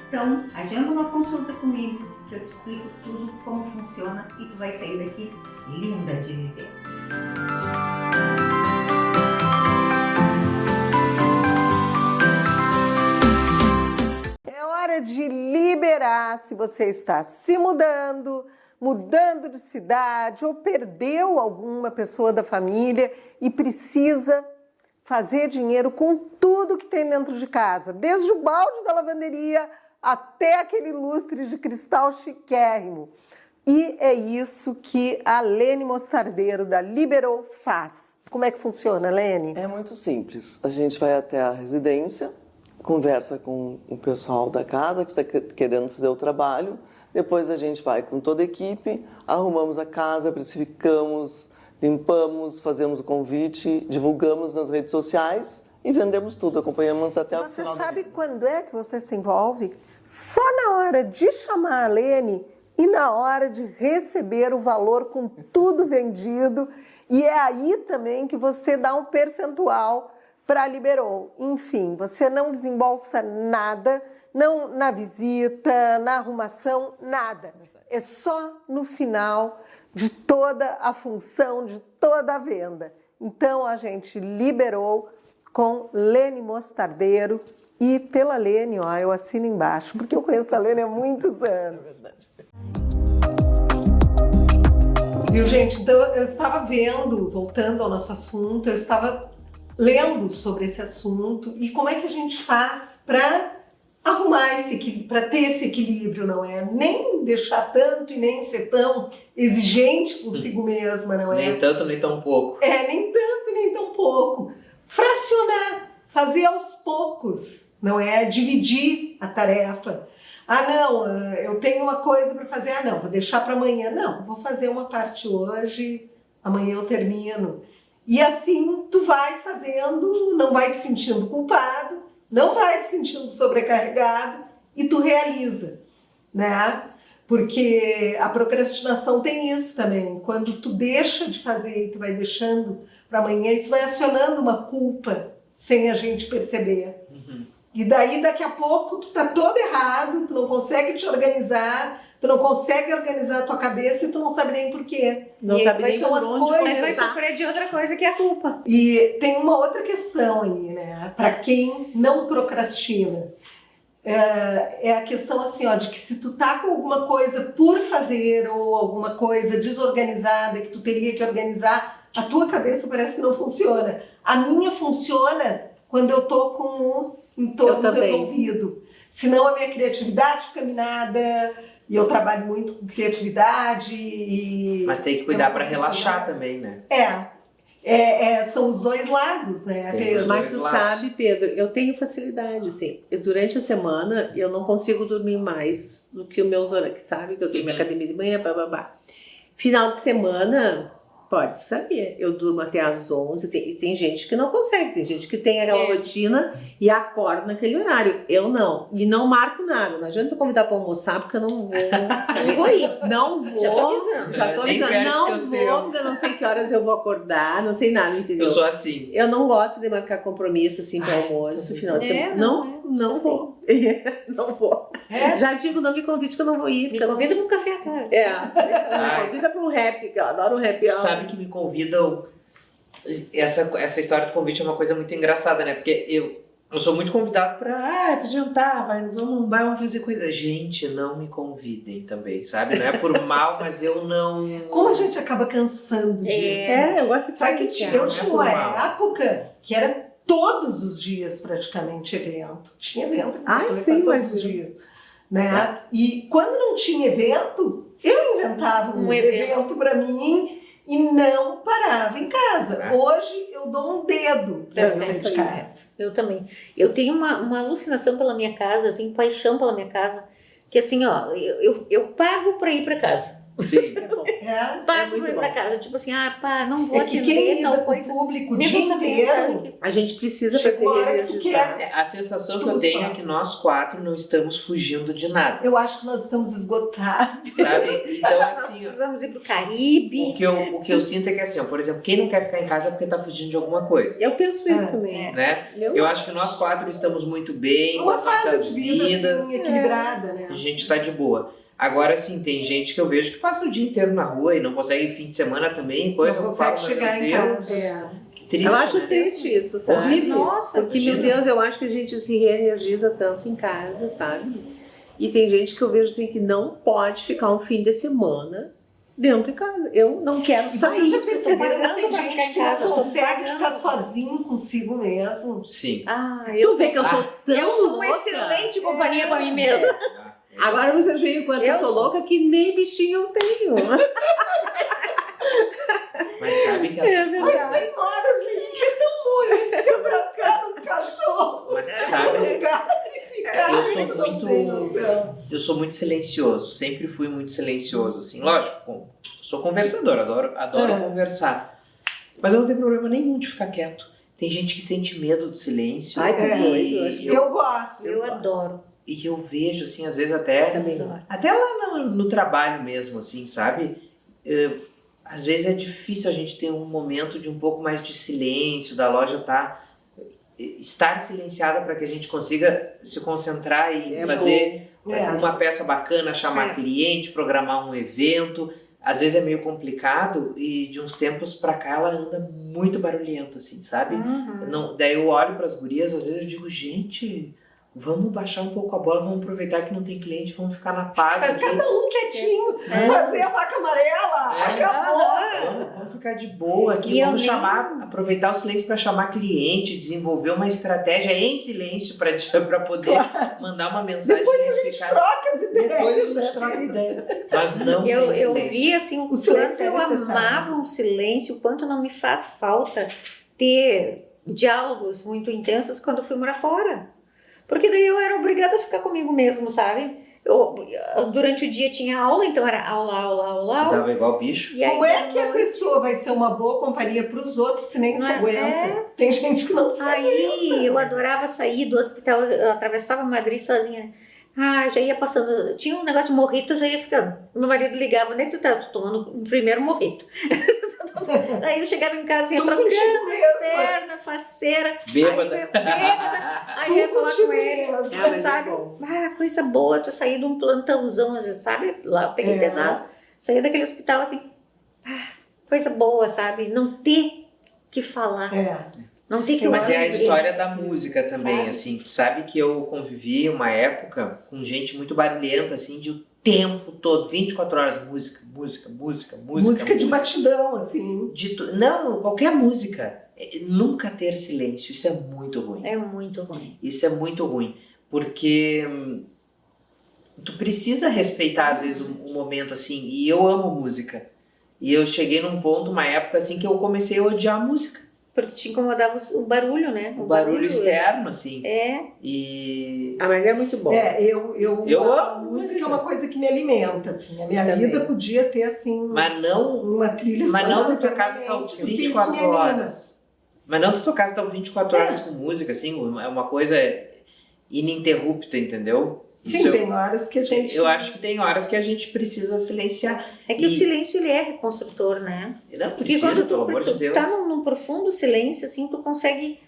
Então, agenda uma consulta comigo, que eu te explico tudo como funciona e tu vai sair daqui linda de viver. É hora de liberar se você está se mudando de cidade ou perdeu alguma pessoa da família e precisa fazer dinheiro com tudo que tem dentro de casa, desde o balde da lavanderia até aquele lustre de cristal chiquérrimo. E é isso que a Lene Mostardeiro da Liberou faz. Como é que funciona, Lene? É muito simples. A gente vai até a residência, conversa com o pessoal da casa que está querendo fazer o trabalho, depois a gente vai com toda a equipe, arrumamos a casa, precificamos, limpamos, fazemos o convite, divulgamos nas redes sociais e vendemos tudo, acompanhamos até o final. Você sabe quando é que você se envolve? Só na hora de chamar a Lene e na hora de receber o valor com tudo vendido. E é aí também que você dá um percentual para a Liberou. Enfim, você não desembolsa nada, não na visita, na arrumação, nada. É só no final de toda a função, de toda a venda. Então a gente liberou com Lene Mostardeiro e pela Lene, ó, eu assino embaixo, porque eu conheço a Lene há muitos anos. É verdade. Viu, gente? Então eu estava vendo, voltando ao nosso assunto, eu estava lendo sobre esse assunto e como é que a gente faz para arrumar esse equilíbrio, para ter esse equilíbrio, não é? Nem deixar tanto e nem ser tão exigente consigo mesma, não é? Nem tanto, nem tão pouco. É, nem tanto, nem tão pouco. Fracionar, fazer aos poucos, não é? Dividir a tarefa. Ah, não, eu tenho uma coisa para fazer. Ah, não, vou deixar para amanhã. Não, vou fazer uma parte hoje, amanhã eu termino. E assim tu vai fazendo, não vai te sentindo culpado, não vai te sentindo sobrecarregado e tu realiza, né? Porque a procrastinação tem isso também. Quando tu deixa de fazer e tu vai deixando para amanhã, isso vai acionando uma culpa sem a gente perceber. Uhum. E daí, daqui a pouco, tu tá todo errado, tu não consegue te organizar, tu não consegue organizar a tua cabeça e tu não sabe nem por quê. Não sabe nem por onde Ele vai começar. sofrer de outra coisa que é a culpa. E tem uma outra questão aí, né? Para quem não procrastina. É a questão assim, ó, de que se tu tá com alguma coisa por fazer ou alguma coisa desorganizada que tu teria que organizar, a tua cabeça parece que não funciona. A minha funciona quando eu tô com o entorno resolvido. Senão a minha criatividade fica minada e eu trabalho muito com criatividade. Mas tem que cuidar para relaxar também, né? São os dois lados, né? Mas tu sabe, Pedro, eu tenho facilidade, assim. Durante a semana, eu não consigo dormir mais do que os meus horários, sabe? Que eu tenho minha academia de manhã, bababá. Final de semana, pode saber, eu durmo até às 11, e tem gente que não consegue, tem gente que tem aquela rotina e acorda naquele horário. Eu não, e não marco nada. Não adianta eu convidar para almoçar, porque eu não vou. Eu vou ir. Não vou. Já tô avisando. Já tô Nem avisando. Não veste que eu vou, tenho. porque eu não sei que horas eu vou acordar, não sei nada, entendeu? Eu sou assim. Eu não gosto de marcar compromisso assim para almoço, final de semana. Não vou. Não vou. Já digo, não me convide que eu não vou ir. Me convida para um café à tarde. Me convida para um rap, que eu adoro um rap. Sabe que me convidam. Essa história do convite é uma coisa muito engraçada, né? Porque eu sou muito convidado pra jantar, vamos fazer coisa. Gente, não me convidem também, sabe? Não é por mal, mas eu não. Como a gente acaba cansando disso? Eu gosto de Sabe que eu tinha uma época que era todos os dias praticamente evento. Tinha evento sim, todos os dias. Né? E quando não tinha evento, eu inventava um evento para mim e não parava em casa. Hoje eu dou um dedo para sair de casa. Eu também. Eu tenho uma alucinação pela minha casa, eu tenho paixão pela minha casa, que assim, ó, eu pago para ir para casa. Sim. Pago para ir para casa. Tipo assim, pá, não vou que atender quem lida tal com coisa. o público o Mesmo dia sabendo, inteiro, sabe, que- A gente precisa chega fazer uma hora que tu energizar. quer. A sensação que eu Tudo tenho só. é que nós 4 não estamos fugindo de nada, Eu acho que nós estamos esgotados. sabe? Então, Nós assim, precisamos ir pro Caribe. o que eu sinto é que, assim, ó, por exemplo, quem não quer ficar em casa é porque tá fugindo de alguma coisa, Eu penso isso também. né? Eu acho que nós 4 estamos muito bem com Uma as nossas fase de vida vidas, assim, equilibrada, né? a gente tá de boa. Agora, sim, tem gente que eu vejo que passa o dia inteiro na rua e não consegue fim de semana também, coisa Não eu falo, consegue mas, chegar meu em Deus, casa. que triste, Eu acho né? triste isso, sabe? Horrível. Nossa, Porque, imagina. meu Deus, eu acho que a gente se reenergiza tanto em casa, sabe? E tem gente que eu vejo assim que não pode ficar um fim de semana dentro de casa. Eu não quero Vocês sair. já perceberam que tem pra ficar em gente que casa, não tô consegue pagando. ficar sozinho consigo mesmo? Sim. Tu vê que eu sou tão Eu sou uma louca. excelente companhia pra mim mesma. Agora vocês veem o quanto eu sou louca que nem bichinho eu tenho. Mas sabe que as... Mas tem horas, Lili, que é tão bonito se abraçar um cachorro, Mas sabe, um gato e ficar. eu sou não muito- tem noção. eu sou muito silencioso, sempre fui muito silencioso, assim, lógico, sou conversador, adoro conversar, mas eu não tenho problema nenhum de ficar quieto. Tem gente que sente medo do silêncio. Ai, tá e doido, acho que Eu gosto. Eu adoro. E eu vejo, assim, às vezes até Também. até lá no trabalho mesmo, assim, sabe? Às vezes é difícil a gente ter um momento de um pouco mais de silêncio, da loja estar silenciada para que a gente consiga se concentrar e É fazer É. uma peça bacana, chamar cliente, programar um evento. Às vezes é meio complicado e de uns tempos pra cá ela anda muito barulhenta, assim, sabe? Daí eu olho pras gurias, às vezes eu digo, gente, vamos baixar um pouco a bola, vamos aproveitar que não tem cliente, vamos ficar na paz aqui. Cada um quietinho, fazer a vaca amarela, acabou. Vamos ficar de boa aqui, E eu vamos nem- aproveitar o silêncio para chamar cliente, desenvolver uma estratégia em silêncio para poder mandar uma mensagem. Depois a gente troca as ideias. Depois a gente né? troca ideia. Mas não Eu tem silêncio. vi assim o silêncio quanto é eu necessário. amava o silêncio, o quanto não me faz falta ter diálogos muito intensos quando eu fui morar fora. Porque daí eu era obrigada a ficar comigo mesmo, sabe? Durante o dia tinha aula, então era aula. Estudava igual bicho. E aí, Como é que a à noite- pessoa vai ser uma boa companhia para os outros se nem Não se é? aguenta? Tem gente que não sabe. Aí eu adorava sair do hospital, eu atravessava Madrid sozinha. Eu já ia passando, tinha um negócio de morrito, eu já ia ficando. Meu marido ligava, onde é que tu tá? Tô tomando o primeiro morrito. Aí eu chegava em casa e ia Tudo trocando contigo mesma. as pernas, faceira. Bêbada. Aí eu ia falar contigo com ele, mesmo. É, mas sabe? é bom. Coisa boa, tu sair de um plantãozão, às vezes, sabe? Lá eu peguei pesado. Saía daquele hospital assim, coisa boa, sabe? Não ter que falar. Não ter que Mas é a ouvir. história da música também, Sabe? assim. Tu sabe que eu convivi uma época com gente muito barulhenta, assim, de o tempo todo, 24 horas, música. Música de batidão, assim. Não, qualquer música. Nunca ter silêncio, isso é muito ruim. É muito ruim. Isso é muito ruim, porque tu precisa respeitar às vezes um momento assim, e eu amo música. E eu cheguei num ponto, uma época assim, que eu comecei a odiar a música. Porque te incomodava o barulho, né? O barulho externo, assim. É. E Mas é muito bom. Eu amo a música é uma coisa que me alimenta, assim. A minha Também. vida podia ter, assim, mas não, uma trilha mas não sonora na tua casa tá permanente, porque isso 24 me anima. horas. Mas não na tua casa tá 24 horas com música, assim, é uma coisa ininterrupta, entendeu? Sim, Isso tem horas que a gente... eu acho que tem horas que a gente precisa silenciar. É que o silêncio, ele é reconstrutor, né? Não Porque precisa, quando pelo amor de tu Deus. tá num profundo silêncio, assim, tu consegue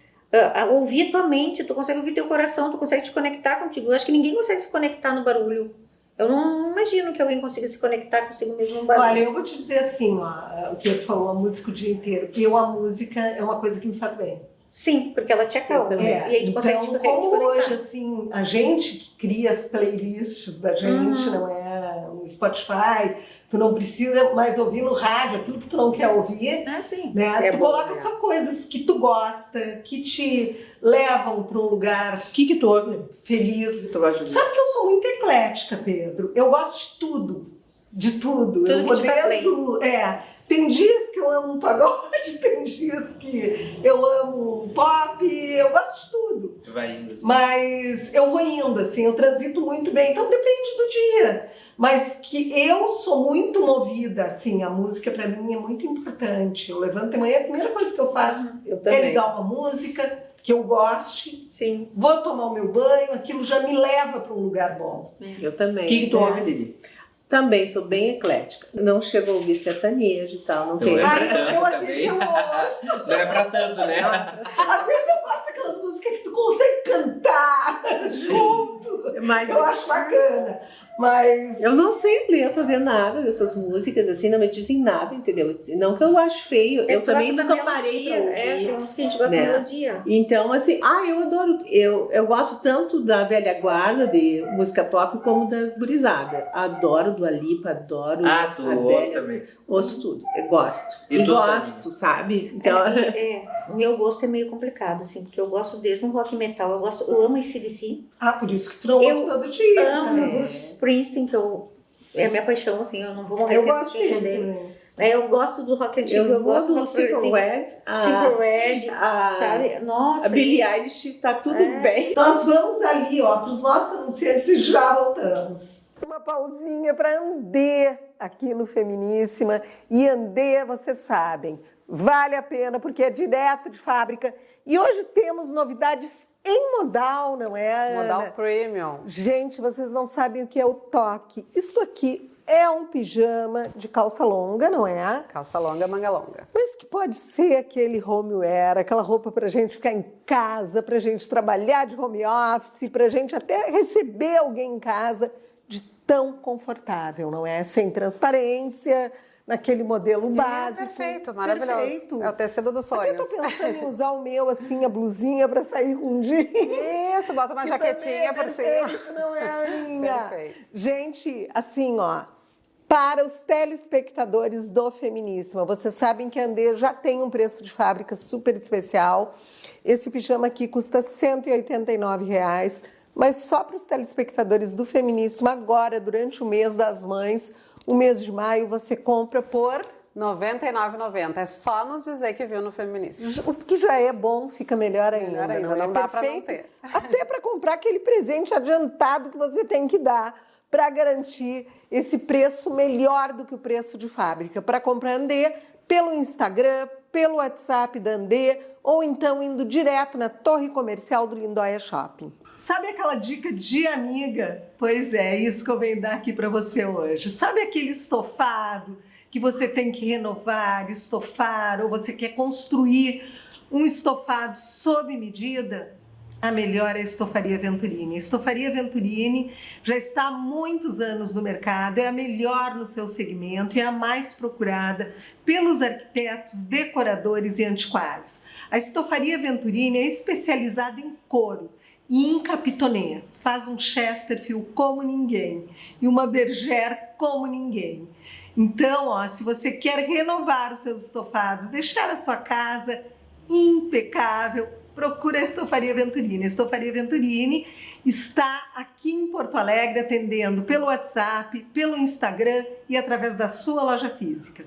ouvir a tua mente, tu consegue ouvir teu coração, tu consegue te conectar contigo. Eu acho que ninguém consegue se conectar no barulho. Eu não imagino que alguém consiga se conectar consigo mesmo no barulho. Olha, eu vou te dizer assim, ó, o que tu falou, a música o dia inteiro. A música é uma coisa que me faz bem. Sim, porque ela te acalma. Eu também. E aí tu consegue Então, te como conectar. hoje, assim, a gente que cria as playlists da gente, não é no Spotify, tu não precisa mais ouvir no rádio aquilo que tu não quer ouvir, Ah, sim. né? É Tu bom, coloca né? só coisas que tu gosta, que te levam para um lugar O que tu ouve? feliz. Tu gosta de Sabe que eu sou muito eclética, Pedro? Eu gosto de tudo. De tudo. Tudo Eu que vou te faz desde tem dias que eu amo um pagode, tem dias que eu amo um pop, eu gosto de tudo. Tu vai indo assim. Mas eu vou indo, assim, eu transito muito bem, então depende do dia. Mas que eu sou muito movida, assim, a música pra mim é muito importante. Eu levanto de manhã, a primeira coisa que eu faço Eu é também. ligar uma música que eu goste, Sim. vou tomar o meu banho, aquilo já me leva para um lugar bom. Eu também. O que tu né? ouve, Lili? Também sou bem eclética. Não chego a ouvir sertanejo e tal, não Não tem. é? Ai, tanto eu às também. vezes eu ouço. Não é pra tanto, né? Às vezes eu gosto daquelas músicas que tu consegue cantar junto. Mas Eu acho bacana. Mas eu não sei letra de nada dessas músicas, assim, não me dizem nada, entendeu? Não que eu acho feio, eu também nunca parei pra ouvir. Tem uns que a gente gosta né? da melodia. Então, assim, eu adoro, eu gosto tanto da velha guarda de música pop como da gurizada. Adoro Dua Lipa, adoro Ah, tu ouve Adele, também. ouço tudo, eu gosto. E tu, gosto, sabe? Então, O meu gosto é meio complicado, assim, porque eu gosto desde um rock metal, eu amo AC/DC, por isso que tu não ouve todo dia. amo né? Bruce Springsteen, que é a minha paixão, assim, eu não vou morrer Eu sem gosto assistir dele. dele. Também. Eu gosto do rock antigo, eu eu vou gosto do rock Super progressivo. Red, Super Red, sabe? Nossa. a Billie Eilish, tá tudo bem. Nós vamos ali, ó, para os nossos anunciantes e já voltamos. Uma pausinha para Andê aqui no Feminíssima. E Andê, vocês sabem, vale a pena porque é direto de fábrica. E hoje temos novidades em modal, não é, Ana? Modal Premium. Gente, vocês não sabem o que é o toque. Isso aqui é um pijama de calça longa, não é? Calça longa, manga longa. Mas que pode ser aquele homeware, aquela roupa para a gente ficar em casa, para a gente trabalhar de home office, para a gente até receber alguém em casa, de tão confortável, não é? Sem transparência, naquele modelo básico. Perfeito, maravilhoso. Perfeito. É o tecido dos Até sonhos. estou pensando em usar o meu, assim, a blusinha para sair com jeans. Isso, bota uma Que jaquetinha também por é cima. perfeito, não é, Aninha? Perfeito. Gente, assim, ó, para os telespectadores do Feminíssima, vocês sabem que a Andê já tem um preço de fábrica super especial. Esse pijama aqui custa R$ 189,00, mas só para os telespectadores do Feminíssima, agora, durante o mês das mães, o mês de maio, você compra por... R$ 99,90. É só nos dizer que viu no Feminista. O que já é bom, fica melhor ainda. Melhor ainda, não é não dá pra não perfeito? ter. Até para comprar aquele presente adiantado que você tem que dar para garantir esse preço melhor do que o preço de fábrica. Para comprar Andê, pelo Instagram, pelo WhatsApp da Andê, ou então indo direto na torre comercial do Lindóia Shopping. Sabe aquela dica de amiga? Pois é, isso que eu venho dar aqui para você hoje. Sabe aquele estofado que você tem que renovar, estofar, ou você quer construir um estofado sob medida? A melhor é a Estofaria Venturini. A Estofaria Venturini já está há muitos anos no mercado, é a melhor no seu segmento e é a mais procurada pelos arquitetos, decoradores e antiquários. A Estofaria Venturini é especializada em couro e em capitonê. Faz um Chesterfield como ninguém e uma bergère como ninguém. Então, ó, se você quer renovar os seus estofados, deixar a sua casa impecável, procura a Estofaria Venturini. A Estofaria Venturini está aqui em Porto Alegre atendendo pelo WhatsApp, pelo Instagram e através da sua loja física.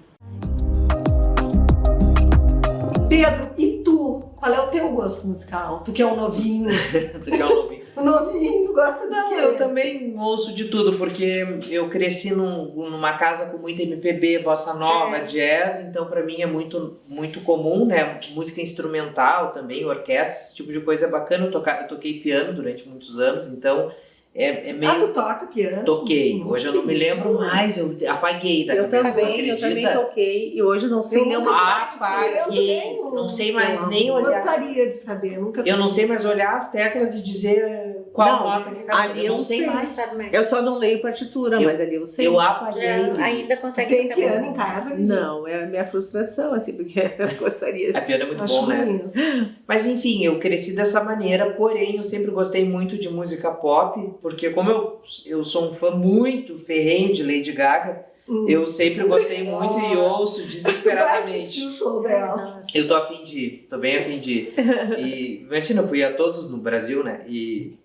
Pedro, e tu? Qual é o teu gosto musical? Tu que é um novinho. Tu quer um novinho? O novinho gosta do Não, quê? eu também ouço de tudo, porque eu cresci numa casa com muito MPB, bossa nova, jazz, então pra mim é muito comum, né? Música instrumental também, orquestra, esse tipo de coisa é bacana. Eu toquei piano durante muitos anos, então é meio... tu toca piano? Toquei. Hoje eu não me lembro mais, eu apaguei da Eu cabeça, tu também acredita? toquei e hoje eu não sei Eu nenhuma. nunca- Apaguei. Eu Não sei mais nem Eu olhar. gostaria de saber, nunca Eu não sei mais olhar as teclas e dizer qual nota que cada ali eu não sei mais. Eu só não leio partitura, mas ali eu sei. Eu apaguei. Ainda consegue Tem tocar piano bem. em casa? Não, é a minha frustração, assim, porque eu gostaria. A piano é muito Acho bom, né? lindo. Mas enfim, eu cresci dessa maneira, porém eu sempre gostei muito de música pop, porque como eu sou um fã muito ferrenho de Lady Gaga, eu sempre gostei muito e ouço Vai desesperadamente. assistir o show dela. Eu tô afim de ir, tô bem afim de ir. E imagina, eu fui a todos no Brasil, né? E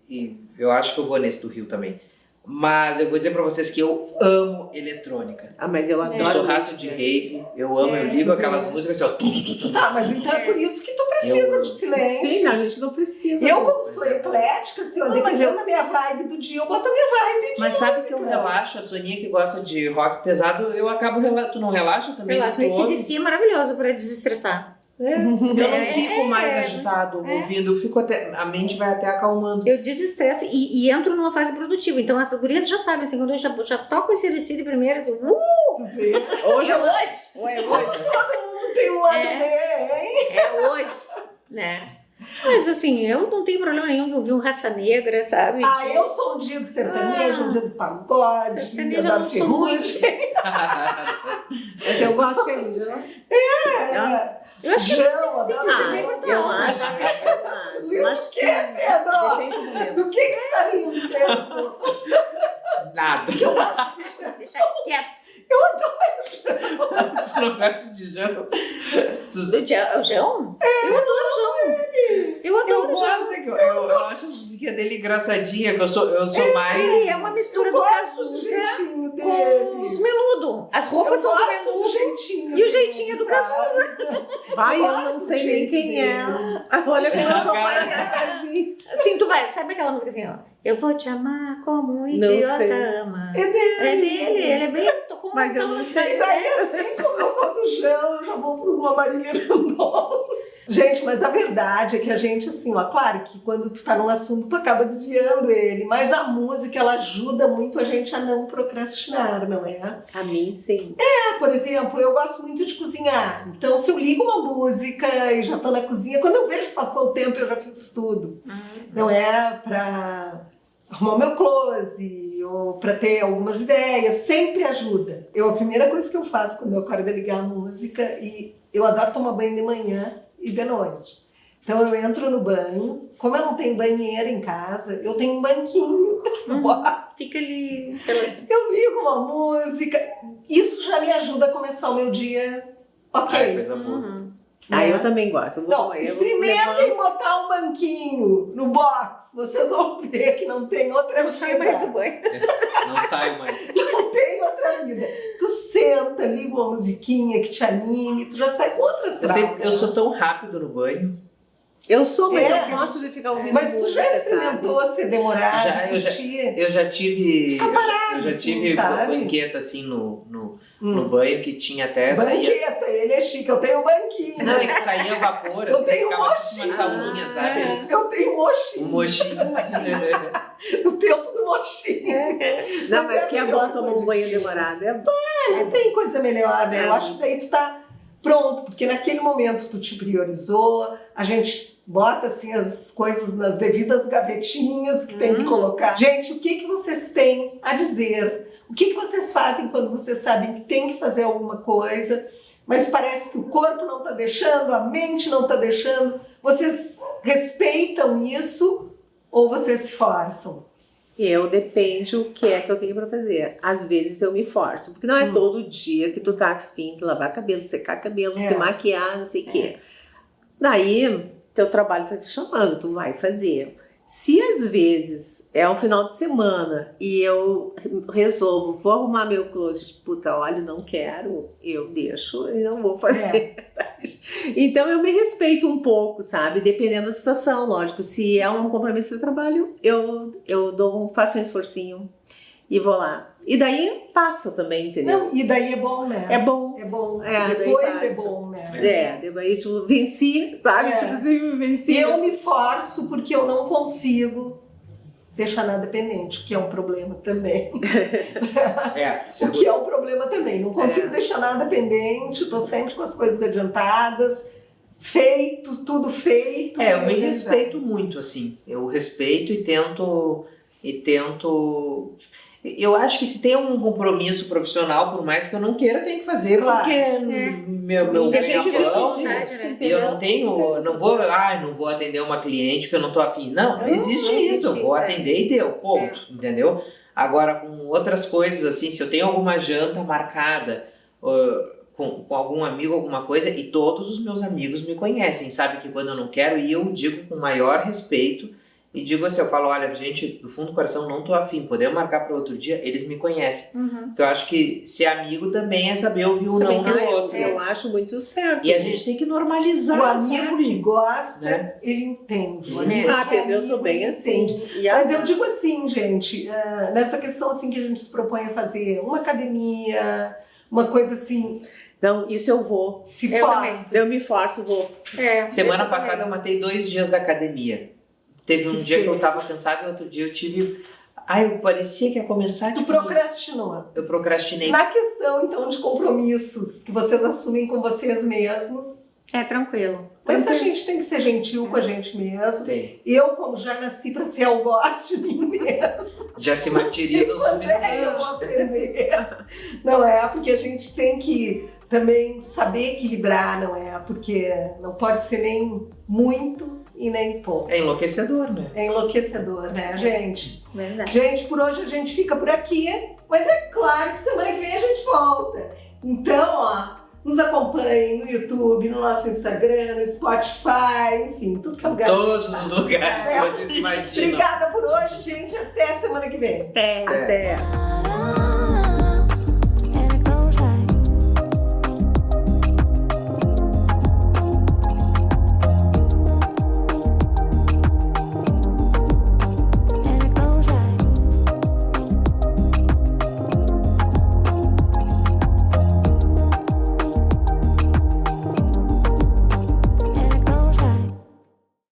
eu acho que eu vou nesse do Rio também. Mas eu vou dizer pra vocês que eu amo eletrônica. Ah, mas eu adoro. Eu sou rato de rave, eu amo, eu ligo aquelas músicas assim, ó. Tu. Tá, mas então é por isso que tu precisa de silêncio. Sim, não, a gente não precisa. Eu, como sou eclética, assim, ó, dependendo da minha vibe do dia, eu boto a minha vibe de Mas sabe que eu música. relaxo? A Soninha que gosta de rock pesado, eu acabo Tu não relaxa também? Relaxa, se tu ouve? esse é maravilhoso para desestressar. Eu não fico mais agitado ouvindo, eu fico a mente vai até acalmando. Eu desestresso e entro numa fase produtiva. Então as gurias já sabem, assim, quando eu já toco esse DC de primeira, assim, Hoje é hoje! Todo mundo tem um lado B, hein? É hoje, né? Mas assim, eu não tenho problema nenhum de ouvir um Raça Negra, sabe? Ah, eu sou um dia do sertanejo, um dia do pagode, um Sertanejo dia eu da não sou muito. ferrugem. Mas eu gosto que é lindo, né? Eu acho que Jão, tem que adoro. ser bem Eu acho que Pedro, depende do momento. do que tá rindo, Pedro? Nada. deixa quieto. Tu não gosta de jogo? O João? Eu adoro o João. Eu Eu adoro o João. gosto, eu acho a musiquinha dele engraçadinha, que eu sou mais... Ele é uma mistura do Gosto do Cazuza jeitinho com dele. os menudo. As roupas Eu são do gosto do menudo. jeitinho. E o jeitinho do Cazuza. Vai, eu gosto não do sei nem jeito quem é. dele. Olha como eu sou Cara. pai. Assim, tu vai, sabe aquela música assim, ó? Eu vou te amar como um Não idiota sei. ama. É dele. É dele, ele é bem... Tocou um Mas eu montão não de sei. E vezes. daí, assim como eu vou do Jão, eu já vou para uma Marília Mendonça. Gente, mas a verdade é que a gente, assim, ó, claro que quando tu tá num assunto, tu acaba desviando ele, mas a música, ela ajuda muito a gente a não procrastinar, não é? A mim, sim. Por exemplo, eu gosto muito de cozinhar. Então, se eu ligo uma música e já tô na cozinha, quando eu vejo que passou o tempo, eu já fiz tudo. Não é pra arrumar o meu close ou pra ter algumas ideias, sempre ajuda. A primeira coisa que eu faço quando eu acordo é ligar a música, e eu adoro tomar banho de manhã e de noite. Então eu entro no banho, como eu não tenho banheira em casa, eu tenho um banquinho. Fica ali... Eu ligo uma música, isso já me ajuda a começar o meu dia ok. Ai, coisa boa. Eu também gosto. Eu vou Não, ao banheiro, experimentem botar um banquinho no box, vocês vão ver que não tem outra Eu saio mais do vida. banho. Não saio mais. Não tem outra vida. Tu senta, liga uma musiquinha que te anime, tu já sai com outras Eu sou tão rápido no banho. Eu sou, mas É. eu gosto de ficar ouvindo Mas tu já música, experimentou se demorar? Já, eu já tive. Eu já assim, tive sabe? banqueta assim no banho que tinha até saía. Banqueta, ele é chique, eu tenho banquinho. Não, é que saía vapor, Eu assim, tenho ficava tipo mochinho. uma sauninha, sabe? Eu tenho mochinho, Um mochinho. no tempo do mochinho. Não, mas é que a é melhor bom tomar coisa um banho demorado. É bom. Não tem coisa melhor, né? Eu acho que daí tu tá pronto, porque naquele momento tu te priorizou, a gente bota assim as coisas nas devidas gavetinhas que tem que colocar. Gente, o que vocês têm a dizer? O que vocês fazem quando vocês sabem que tem que fazer alguma coisa, mas parece que o corpo não tá deixando, a mente não tá deixando? Vocês respeitam isso ou vocês se forçam? Depende o que é que eu tenho pra fazer. Às vezes eu me forço, porque não é todo dia que tu tá afim de lavar cabelo, secar cabelo, se maquiar, não sei o quê. Daí, teu trabalho tá te chamando, tu vai fazer. Se às vezes é um final de semana e eu resolvo, vou arrumar meu closet, puta, olha, não quero, eu deixo e não vou fazer. Então eu me respeito um pouco, sabe? Dependendo da situação, lógico. Se é um compromisso de trabalho, eu faço um esforcinho e vou lá. E daí passa também, entendeu? Não, e daí é bom, né? É bom. É bom. É, Depois daí é passa. bom, né? Daí tipo, venci, sabe? É. Tipo assim, venci. Eu me forço porque eu não consigo deixar nada pendente, que é um problema também. O que é um problema também. Não consigo deixar nada pendente, estou sempre com as coisas adiantadas. feito, tudo feito. Eu me respeito muito, assim. Eu respeito e tento. Eu acho que se tem um compromisso profissional, por mais que eu não queira, tem que fazer, Claro. porque minha pão, eu não vou atender uma cliente que eu não tô afim. Não existe isso. Eu vou atender e deu, ponto, entendeu? Agora, com outras coisas, assim, se eu tenho alguma janta marcada com algum amigo, alguma coisa, e todos os meus amigos me conhecem, sabe que quando eu não quero ir, eu digo com o maior respeito. E digo assim, eu falo, olha, gente, do fundo do coração, não tô afim, podemos marcar para outro dia? Eles me conhecem. Então eu acho que ser amigo também é saber ouvir o não do outro. Eu acho muito certo. E a gente tem que normalizar, o amigo sabe? que gosta, Né? ele entende. O amigo que Pedro, é eu sou amigo, bem ele assim. entende. Mas eu digo assim, gente, nessa questão assim que a gente se propõe a fazer uma academia, uma coisa assim, Não, isso eu vou. se Eu força. Eu me forço, vou. Semana passada eu matei 2 dias da academia. Teve um dia que eu tava cansada e outro dia eu tive... eu parecia que ia começar... Tu procrastinou. Eu procrastinei. Na questão, então, de compromissos que vocês assumem com vocês mesmos, É tranquilo. mas a gente tem que ser gentil com a gente mesmo. Tem. Eu, como já nasci para ser algoz de mim mesmo, Já se martiriza o eu vou suficiente. aprender. Não é? Porque a gente tem que também saber equilibrar, não é? Porque não pode ser nem muito e nem pouco. É enlouquecedor, né? É enlouquecedor, né, gente? Verdade. Gente, por hoje a gente fica por aqui, mas é claro que semana que vem a gente volta. Então, nos acompanhem no YouTube, no nosso Instagram, no Spotify, enfim, tudo que é lugar. Todos os lugares que vocês imaginam. Obrigada por hoje, gente. Até semana que vem. Até. Até.